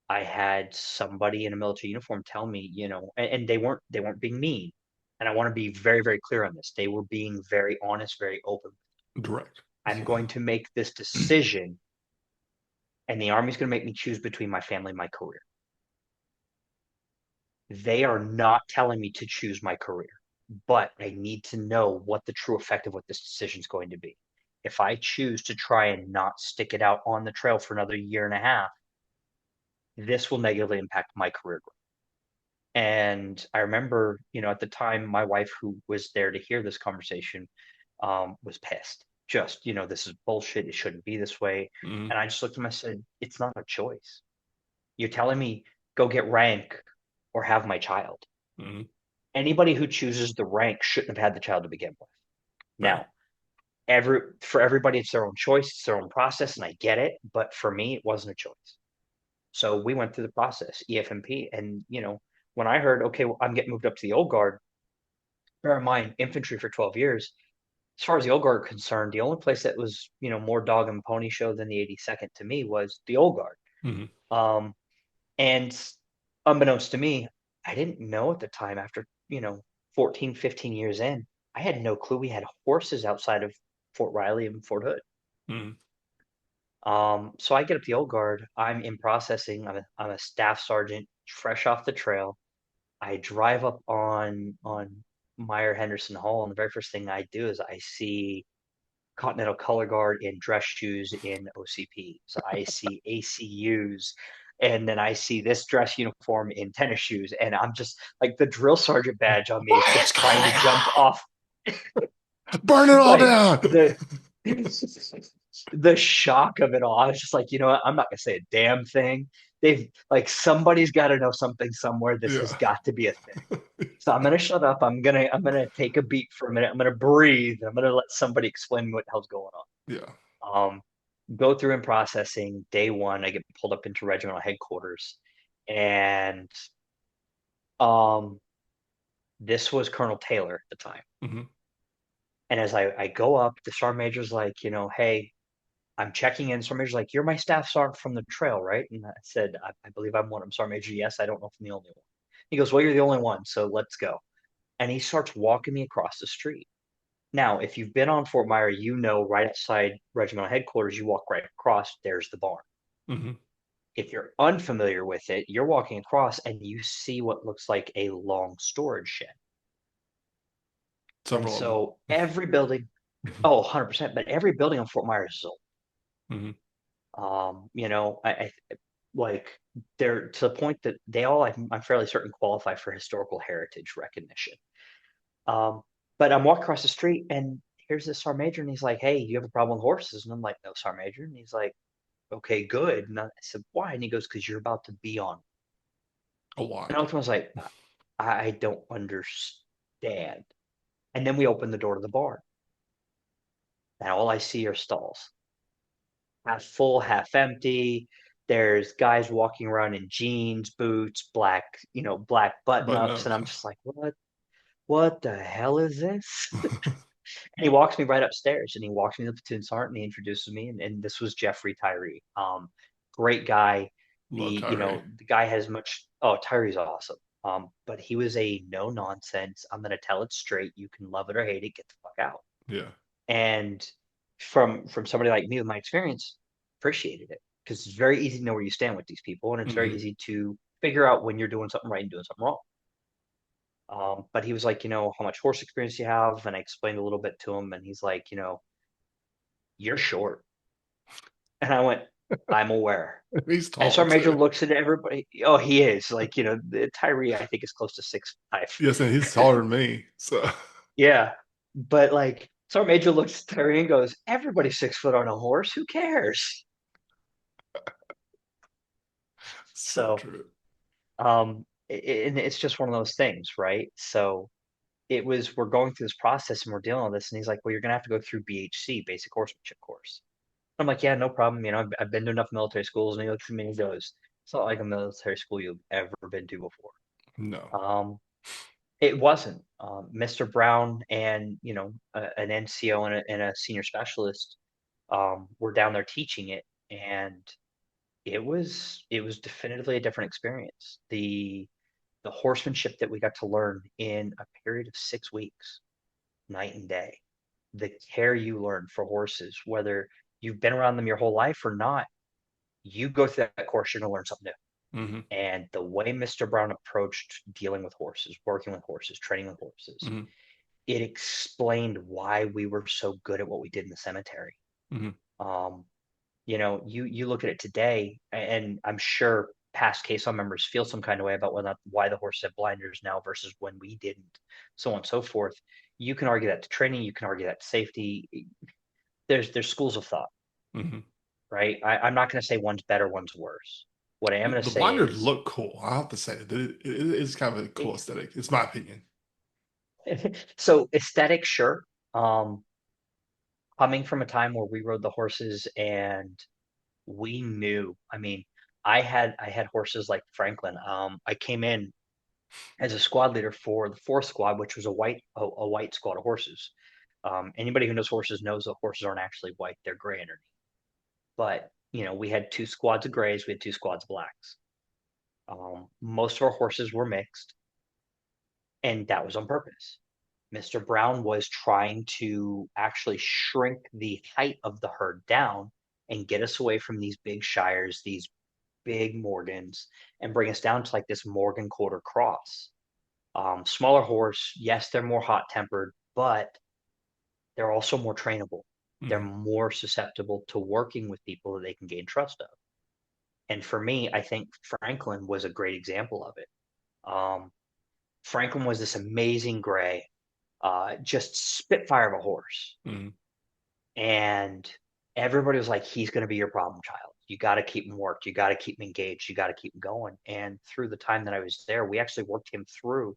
I had somebody in a military uniform tell me, and they weren't being mean. And I want to be very, very clear on this. They were being very honest, very open. Direct. I'm So, going to make this decision, and the Army's going to make me choose between my family and my career. They are not telling me to choose my career, but I need to know what the true effect of what this decision is going to be. If I choose to try and not stick it out on the trail for another year and a half, this will negatively impact my career growth. And I remember, at the time, my wife, who was there to hear this conversation, was pissed. Just, this is bullshit. It shouldn't be this way. hmm. And I just looked at him and I said, it's not a choice. You're telling me go get rank or have my child. Hmm. Anybody who chooses the rank shouldn't have had the child to begin with. Fair. Now, for everybody, it's their own choice, it's their own process, and I get it. But for me, it wasn't a choice. So we went through the process, EFMP, and when I heard, okay, well, I'm getting moved up to the old guard. Bear in mind, infantry for 12 years. As far as the old guard concerned, the only place that was more dog and pony show than the 82nd to me was the old guard. Hmm. Um, and unbeknownst to me, I didn't know at the time after, 14, 15 years in, I had no clue we had horses outside of Fort Riley and Fort Hood. Hmm. So I get up the old guard. I'm in processing. I'm a staff sergeant, fresh off the trail. I drive up on Meyer Henderson Hall, and the very first thing I do is I see Continental Color Guard in dress shoes in OCP. So I see ACUs, and then I see this dress uniform in tennis shoes, and I'm just like the drill sergeant badge on me is What just is trying to going jump off. on? Burn it all Like down. the shock of it all. I was just like, you know what? I'm not gonna say a damn thing. they've like somebody's got to know something somewhere. This has Yeah. got to be a thing. So I'm gonna shut up. I'm gonna take a beat for a minute. I'm gonna breathe. I'm gonna let somebody explain what the hell's going Yeah. on. Go through and processing. Day one, I get pulled up into regimental headquarters, and um, this was Colonel Taylor at the time. Hmm. And as I go up, the sergeant major's like, hey, I'm checking in. Sergeant major's like, you're my staff sergeant from the trail, right? And I said, I believe I'm one. I'm sergeant major. Yes, I don't know if I'm the only one. He goes, well, you're the only one, so let's go. And he starts walking me across the street. Now, if you've been on Fort Myer, you know right outside regimental headquarters, you walk right across, there's the barn. Hmm. If you're unfamiliar with it, you're walking across and you see what looks like a long storage shed. And Several of them. so every building, oh, 100%, but every building on Fort Myers is old. Hmm. I like they're to the point that they all, I'm fairly certain, qualify for historical heritage recognition. Um, but I'm walking across the street and here's this sergeant major and he's like, hey, you have a problem with horses? And I'm like, no, sergeant major. And he's like, okay, good. And I said, why? And he goes, because you're about to be on. A And I lot. was like, I don't understand. And then we open the door to the barn and all I see are stalls, half full, half empty. There's guys walking around in jeans, boots, black button Button ups, and ups. I'm just like, what the hell is this? And he walks me right upstairs, and he walks me to the platoon sergeant, and he introduces me, and this was Jeffrey Tyree, great guy. Love Tyree. The guy has much. Oh, Tyree's awesome. But he was a no nonsense. I'm gonna tell it straight. You can love it or hate it. Get the fuck out. Yeah. And from somebody like me with my experience, appreciated it because it's very easy to know where you stand with these people, and it's very Hmm. easy to figure out when you're doing something right and doing something wrong. But he was like, how much horse experience you have, and I explained a little bit to him, and he's like, you're short, and I went, I'm aware. He's And tall Sergeant Major too. looks at everybody. Oh, he is like, Tyree, I think is close to 6'5". Yes, and he's taller than me. So Yeah, but like Sergeant Major looks at Tyree and goes, everybody's 6 foot on a horse. Who cares? so So, true. and it's just one of those things, right? So we're going through this process and we're dealing with this, and he's like, well, you're gonna have to go through BHC, basic horsemanship course. I'm like, yeah, no problem. I've been to enough military schools, and he looks at me and he goes, it's not like a military school you've ever been to before. No. Um, it wasn't. Mr. Brown and an NCO and a senior specialist were down there teaching it, and it was definitively a different experience. The horsemanship that we got to learn in a period of 6 weeks, night and day. The care you learn for horses, whether you've been around them your whole life or not, you go through that course, you're going to learn something Hmm. new. And the way Mr. Brown approached dealing with horses, working with horses, training with horses, Hmm. it explained why we were so good at what we did in the cemetery. Hmm. Um, you look at it today, and I'm sure past caseon members feel some kind of way about why the horses have blinders now versus when we didn't, so on and so forth. You can argue that to training, you can argue that to safety. There's schools of thought, Hmm. right? I'm not going to say one's better, one's worse. What I am going to The say blinders is, look cool. I have to say it is kind of a cool aesthetic. It's my opinion. so aesthetic, sure. Um, Coming from a time where we rode the horses and we knew. I mean, I had horses like Franklin. I came in as a squad leader for the fourth squad, which was a white squad of horses. Anybody who knows horses knows that horses aren't actually white; they're gray underneath. But we had two squads of grays, we had two squads of blacks. Most of our horses were mixed, and that was on purpose. Mr. Brown was trying to actually shrink the height of the herd down and get us away from these big shires, these big Morgans, and bring us down to like this Morgan quarter cross. Smaller horse, yes, they're more hot tempered, but they're also more trainable. They're Hmm. more susceptible to working with people that they can gain trust of. And for me, I think Franklin was a great example of it. Um, Franklin was this amazing gray, just spitfire of a horse. Hmm. And everybody was like, he's going to be your problem child. You got to keep him worked. You got to keep him engaged. You got to keep him going. And through the time that I was there, we actually worked him through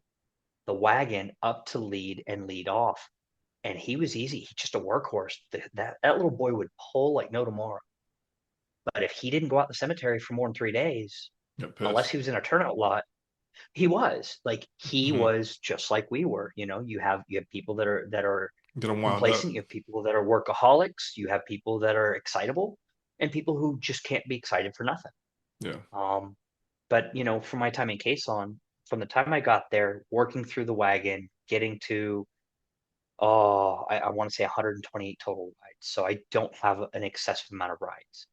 the wagon up to lead and lead off. And he was easy. He's just a workhorse. That little boy would pull like no tomorrow. But if he didn't go out the cemetery for more than 3 days, Get unless pissed. he was in a turnout lot, he Hmm. was just like we were. You have people that are Get them wound up. complacent. You have people that are workaholics. You have people that are excitable, and people who just can't be excited for nothing. Yeah. Um, but from my time in Quezon, from the time I got there, working through the wagon, getting to I want to say 128 total rides. So I don't have an excessive amount of rides.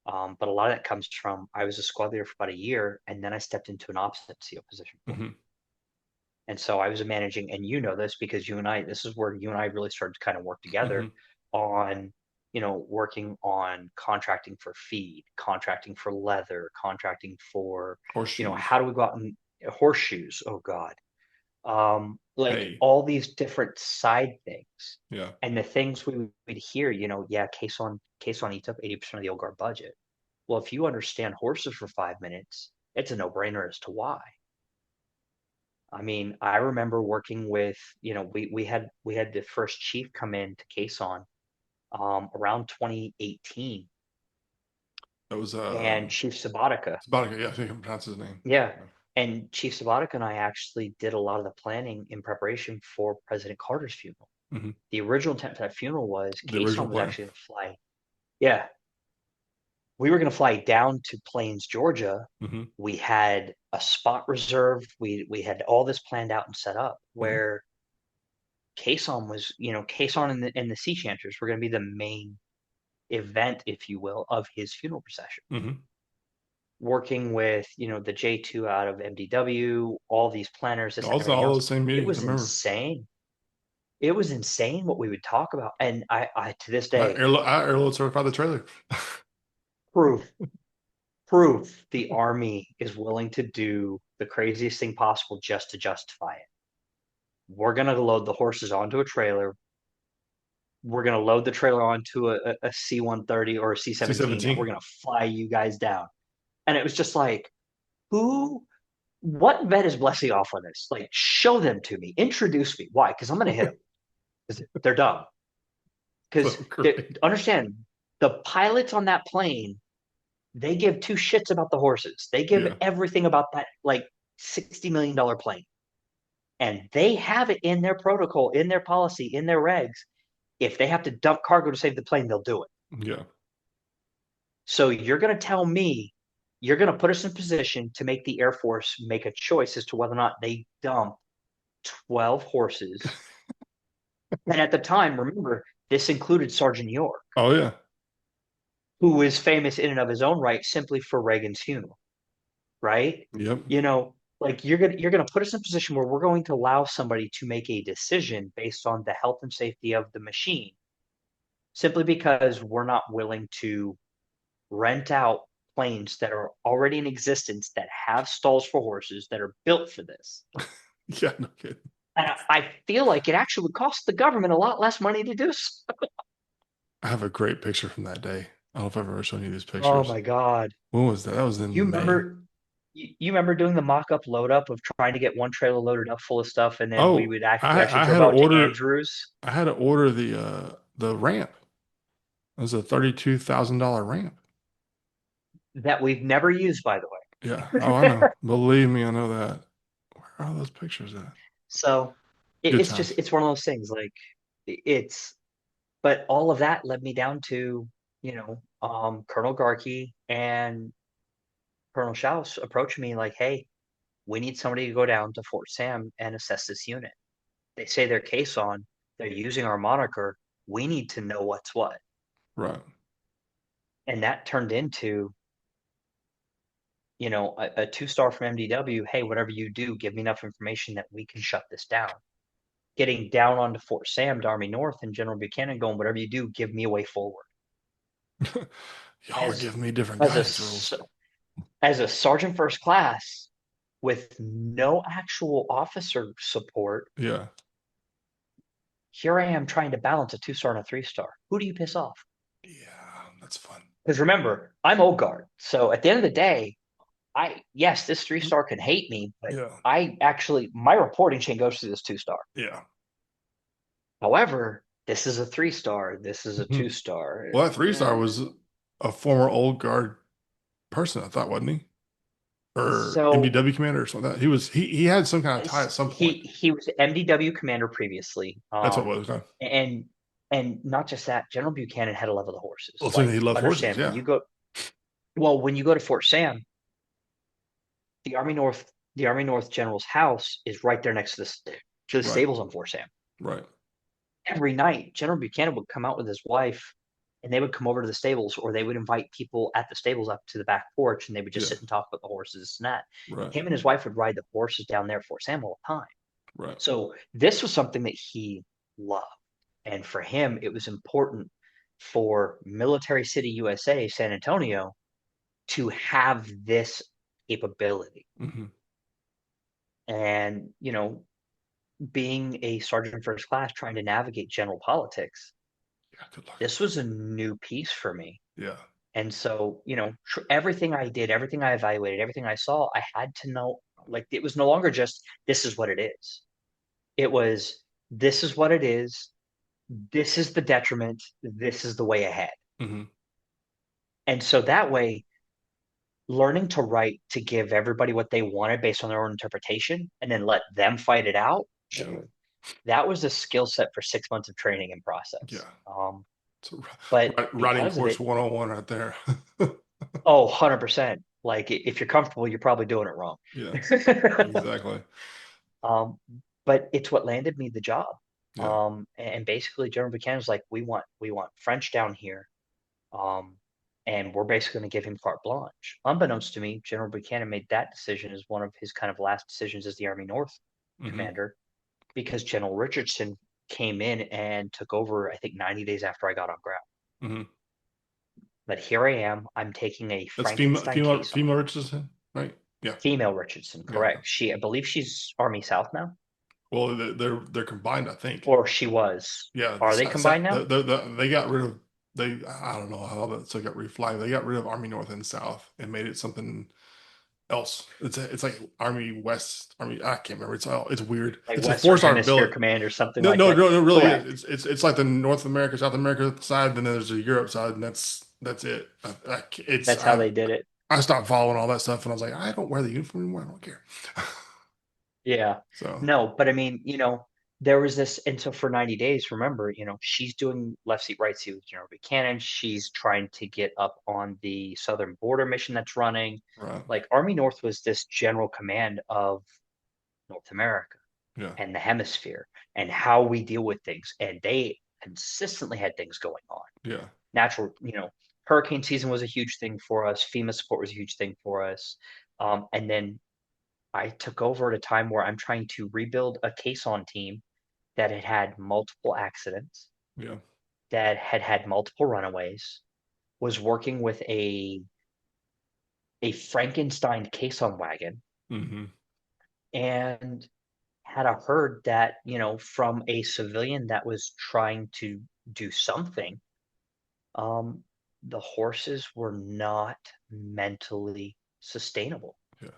But a lot of that comes from I was a squad leader for about a year, and then I stepped into an opposite CO position for me. Hmm. And so I was managing, and you know this because this is where you and I really started to kind of work together Hmm. on, working on contracting for feed, contracting for leather, contracting for, Horseshoes. how do we go out and horseshoes? Oh God. Like Hey. all these different side things. Yeah. And the things we would hear, yeah, case on eats up 80% of the old guard budget. Well, if you understand horses for 5 minutes, it's a no-brainer as to why. I mean, I remember working with, we had the first chief come in to Quezon around 2018, That was and Chief Sabatica. Sabatica. Yeah, I think I can pronounce his name. Yeah. And Chief Sabatica and I actually did a lot of the planning in preparation for President Carter's funeral. Hmm. The original intent for that funeral was The original Quezon was plan. actually going to fly. Yeah, we were going to fly down to Plains, Georgia. Hmm. We had a spot reserved. We had all this planned out and set up. Hmm. Where Quezon and the Sea Chanters were going to be the main event, if you will, of his funeral procession. Hmm. Working with the J2 out of MDW, all these planners, this and Also, everything all else. those same It meetings. I was remember. insane. It was insane what we would talk about, and I to this day I airload certified the trailer. proof proof the army is willing to do the craziest thing possible just to justify it. We're going to load the horses onto a trailer. We're going to load the trailer onto a C-130 or a C-17, and we're C-17. going to fly you guys down. And it was just like, what vet is blessing off on this? Like, show them to me. Introduce me. Why? Because I'm going to hit them. Because they're dumb. So Because great. understand, the pilots on that plane, they give two shits about the horses. They give Yeah. everything about that, like, $60 million plane. And they have it in their protocol, in their policy, in their regs. If they have to dump cargo to save the plane, they'll do it. Yeah. So you're going to tell me, you're going to put us in position to make the Air Force make a choice as to whether or not they dump 12 horses. And at the time, remember, this included Sergeant York, Oh yeah. who is famous in and of his own right simply for Reagan's funeral, right? Yep. Like you're gonna put us in a position where we're going to allow somebody to make a decision based on the health and safety of the machine, simply because we're not willing to rent out planes that are already in existence that have stalls for horses that are built for this. Yeah. No kidding. And I feel like it actually would cost the government a lot less money to do so. I have a great picture from that day. I don't know if I've ever shown you these Oh pictures. my God. When was that? That was You in May. remember you remember doing the mock-up load up of trying to get one trailer loaded up full of stuff, and then we Oh, would actually I drove had to out to order. Andrews. I had to order the ramp. It was a $32,000 ramp. That we've never used, by the Yeah. Oh, I way. know. Believe me, I know that. Where are all those pictures at? So Good it's just times. it's one of those things. Like it's but all of that led me down to Colonel Garkey and Colonel Schaus approached me like, hey, we need somebody to go down to Fort Sam and assess this unit. They say their case on, they're using our moniker. We need to know what's what. Right. And that turned into, a two-star from MDW. Hey, whatever you do, give me enough information that we can shut this down. Getting down onto Fort Sam to Army North and General Buchanan going, whatever you do, give me a way forward. Y'all are As giving me different as guidance a rules. as a sergeant first class with no actual officer support, Yeah. here I am trying to balance a two-star and a three-star. Who do you piss off? Yeah. That's fun. Because remember, I'm old guard. So at the end of the day, yes, this 3-star can hate me, but Yeah. I actually my reporting chain goes to this 2-star. Yeah. However, this is a 3-star. This is a Mhm. 2-star. Well, that 3-star was a former old guard person, I thought, wasn't he? Or So MDW commander or something like that. He had some kind of tie at some point. he was MDW commander previously. That's what it was. Okay. And and not just that, General Buchanan had a love of the horses. Well, so Like he loved horses. understand when Yeah. you go when you go to Fort Sam, the Army North the Army North General's house is right there next to the Right. stables on Fort Sam. Right. Every night, General Buchanan would come out with his wife and they would come over to the stables, or they would invite people at the stables up to the back porch and they would just Yeah. sit and talk about the horses and that. Right. Him and his wife would ride the horses down there at Fort Sam all the time. Right. So this was something that he loved. And for him, it was important for Military City, USA, San Antonio, to have this capability. Hmm. And, being a sergeant first class trying to navigate general politics, Yeah. Good luck. this was a new piece for me. Yeah. And so, everything I did, everything I evaluated, everything I saw, I had to know, like, it was no longer just, this is what it is. It was, this is what it is. This is the detriment. This is the way ahead. Hmm. And so that way, learning to write to give everybody what they wanted based on their own interpretation and then let them fight it out, Yeah. that was a skill set for 6 months of training and Yeah. process. So But riding because of course it, 101 right there. oh, 100%. Like if you're comfortable, you're probably doing it wrong. Yeah. Exactly. um, but it's what landed me the job. Yeah. And basically General Buchanan was like, we want French down here. Um, and we're basically going to give him carte blanche. Unbeknownst to me, General Buchanan made that decision as one of his kind of last decisions as the Army North Hmm. commander because General Richardson came in and took over, I think, 90 days after I got on ground. Hmm. But here I am. I'm taking a That's female, Frankenstein female, case on female Richardson, right? Yeah. female Richardson, Yeah. Okay. correct? I believe she's Army South now, Well, they're combined, I think. or she was. Yeah. Are they combined now? They got rid of they. I don't know how that still got reflagged. They got rid of Army North and South and made it something else. It's like Army West, Army. I can't remember. It's weird. Like It's a Western four-star Hemisphere billet. Command or something No, like no, that. no, it really Correct. is. It's like the North America, South America side. Then there's the Europe side, and that's it. That's how they did it. I stopped following all that stuff, and I was like, I don't wear the uniform anymore. I don't care. Yeah. So No, but I mean, there was this, and so for 90 days, remember, she's doing left seat, right seat with General Buchanan. She's trying to get up on the southern border mission that's running. right, Like Army North was this general command of North America yeah, and the hemisphere and how we deal with things. And they consistently had things going on. yeah, Natural, hurricane season was a huge thing for us. FEMA support was a huge thing for us. And then I took over at a time where I'm trying to rebuild a caisson team that had had multiple accidents, yeah, that had had multiple runaways, was working with a Frankenstein caisson wagon, hmm, and had a herd that, from a civilian that was trying to do something, um, the horses were not mentally sustainable. yeah,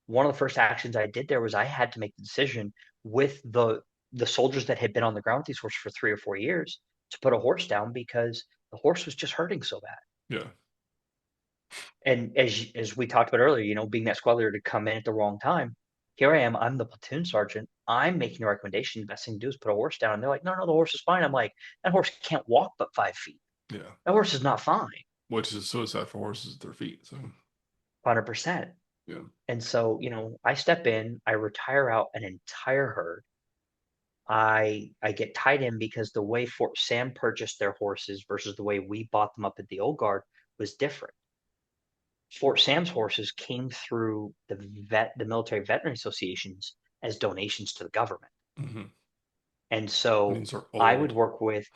One of the first actions I did there was I had to make the decision with the soldiers that had been on the ground with these horses for 3 or 4 years to put a horse down because the horse was just hurting so bad. yeah, And as we talked about earlier, being that squad leader to come in at the wrong time, here I am. I'm the platoon sergeant. I'm making a recommendation. The best thing to do is put a horse down. And they're like, no, no, the horse is fine. I'm like, that horse can't walk but 5 feet. yeah. That horse is not fine. Which is suicide for horses at their feet. So 100%. yeah, And so, I step in, I retire out an entire herd. I get tied in because the way Fort Sam purchased their horses versus the way we bought them up at the Old Guard was different. Fort Sam's horses came through the military veteran associations as donations to the government. hmm. And so Means they're I would old. work with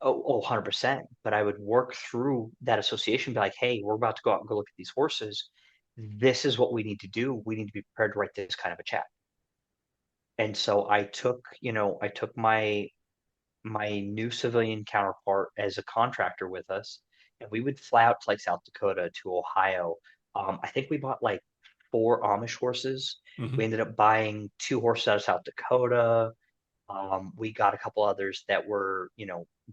oh, 100%, but I would work through that association, be like, hey, we're about to go out and go look at these horses. This is what we need to do. We need to be prepared to write this kind of a check. And so I took my new civilian counterpart as a contractor with us, and we would fly out to like South Dakota to Ohio. I think we bought like four Amish horses. Hmm. We ended up buying two horses out of South Dakota. We got a couple others that were,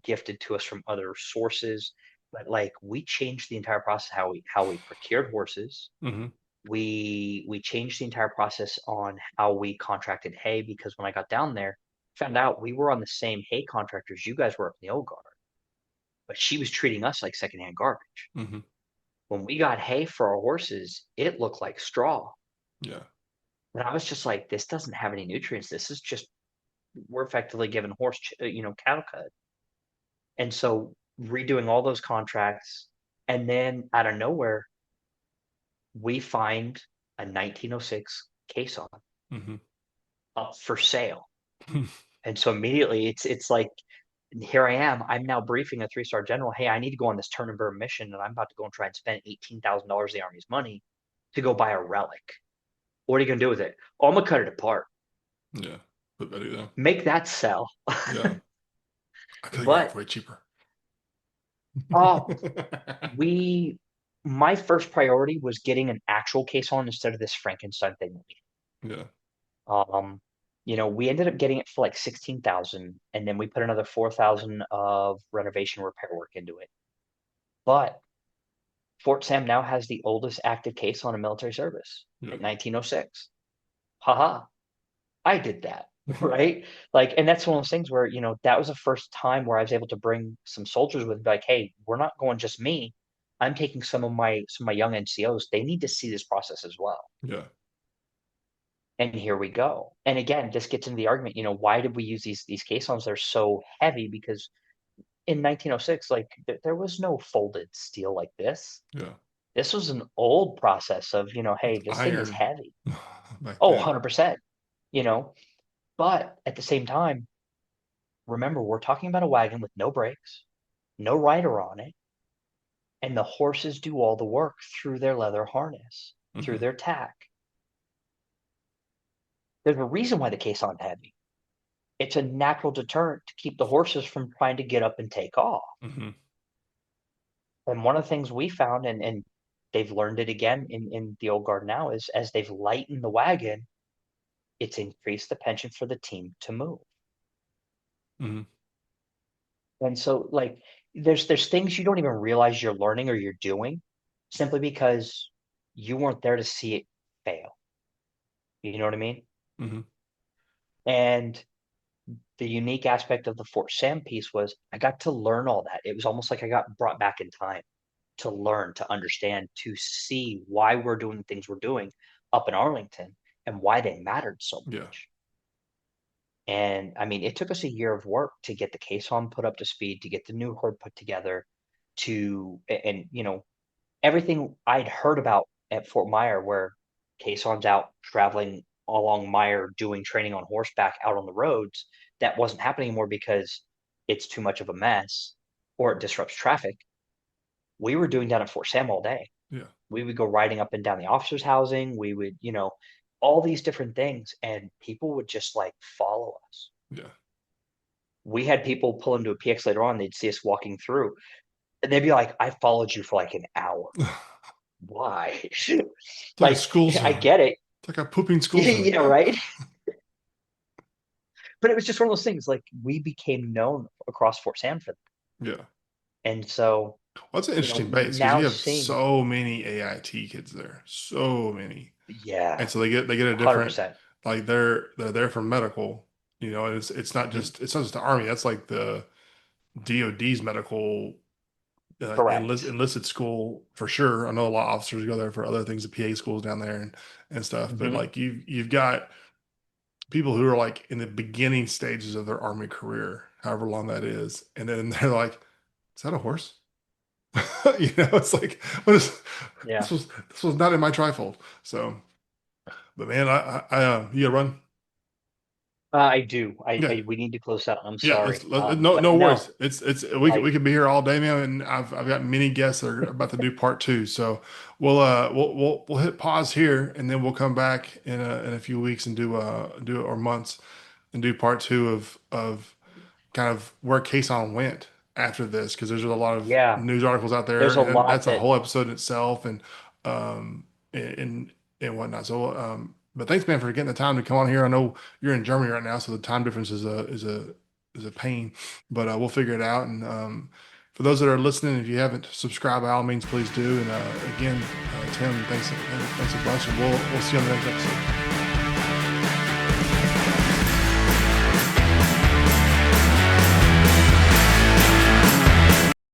gifted to us from other sources. But like we changed the entire process how we procured horses. Hmm. We changed the entire process on how we contracted hay because when I got down there, found out we were on the same hay contractors you guys were up in the old guard, but she was treating us like secondhand garbage. Hmm. When we got hay for our horses, it looked like straw. Yeah. And I was just like, this doesn't have any nutrients. This is just we're effectively giving cattle cut. And so redoing all those contracts, and then out of nowhere, we find a 1906 caisson Hmm. up for sale. And so immediately it's like here I am. I'm now briefing a three-star general. Hey, I need to go on this turn and burn mission, and I'm about to go and try and spend $18,000 of the Army's money to go buy a relic. What are you gonna do with it? Oh, I'm gonna cut it apart. Yeah. But better though. Make that sell. Yeah. I could have got it But for way cheaper. oh, we my first priority was getting an actual caisson instead of this Frankenstein thing that we Yeah. Um, we ended up getting it for like 16,000, and then we put another 4,000 of renovation repair work into it. But Fort Sam now has the oldest active case on a military service Yeah. at 1906. Haha, I did that, right? Like, and that's one of those things where, that was the first time where I was able to bring some soldiers with, like, hey, we're not going just me. I'm taking some of my young NCOs. They need to see this process as well. Yeah. And here we go. And again, this gets into the argument, why did we use these caissons? They're so heavy because in 1906, like there was no folded steel like this. Yeah. This was an old process of, It's hey, this thing is iron heavy. back Oh, then. 100%, you know. But at the same time, remember, we're talking about a wagon with no brakes, no rider on it, and the horses do all the work through their leather harness, through Hmm. their tack. There's a reason why the caisson's heavy. It's a natural deterrent to keep the horses from trying to get up and take off. Hmm. And one of the things we found, and they've learned it again in the old guard now, is as they've lightened the wagon, it's increased the pension for the team to move. Hmm. And so like there's things you don't even realize you're learning or you're doing simply because you weren't there to see it fail. You know what I mean? Hmm. And the unique aspect of the Fort Sam piece was I got to learn all that. It was almost like I got brought back in time to learn, to understand, to see why we're doing the things we're doing up in Arlington and why they mattered so Yeah. much. And I mean, it took us a year of work to get the caisson put up to speed, to get the new horde put together, and everything I'd heard about at Fort Myer, where caisson's out traveling along Myer doing training on horseback out on the roads, that wasn't happening anymore because it's too much of a mess or it disrupts traffic. We were doing down at Fort Sam all day. Yeah. We would go riding up and down the officers' housing. We would, all these different things, and people would just like follow us. Yeah. We had people pull into a PX later on. They'd see us walking through, and they'd be like, "I followed you for like an hour. Why?" It's like a Like, school I zone. get it. It's like a pooping school zone. Yeah, right. But it was just one of those things. Like we became known across Fort Sanford, Yeah. and so Well, that's an interesting base because now you have seeing, so many AIT kids there. So many. yeah, And so they get a hundred different, percent. like they're there for medical, and Mm-hmm. it's not just the army. That's like the DOD's medical Correct. enlisted school for sure. I know a lot of officers go there for other things, the PA schools down there and stuff. But Mm-hmm. like you've got people who are like in the beginning stages of their army career, however long that is, and then they're like, "Is that a horse?" It's like, what is Yeah. this was not in my trifold. So, but man, you gotta run. I do. Yeah, We need to close out. I'm yeah. sorry. No, But no no, worries. It's we like could be here all day, man. And I've got many guests that are about to do part two. So we'll hit pause here, and then we'll come back in a few weeks and do or months and do part two of kind of where Cason went. after this because there's a lot of Yeah, news articles out there, there's a and lot that's a that, whole episode in itself, um, and and whatnot. So, but thanks, man, for getting the time to come on here. I know you're in Germany right now, so the time difference is a pain, but we'll figure it out. And for those that are listening, if you haven't subscribed, by all means, please do. And again, Tim, thanks a bunch, and we'll see you on the next episode.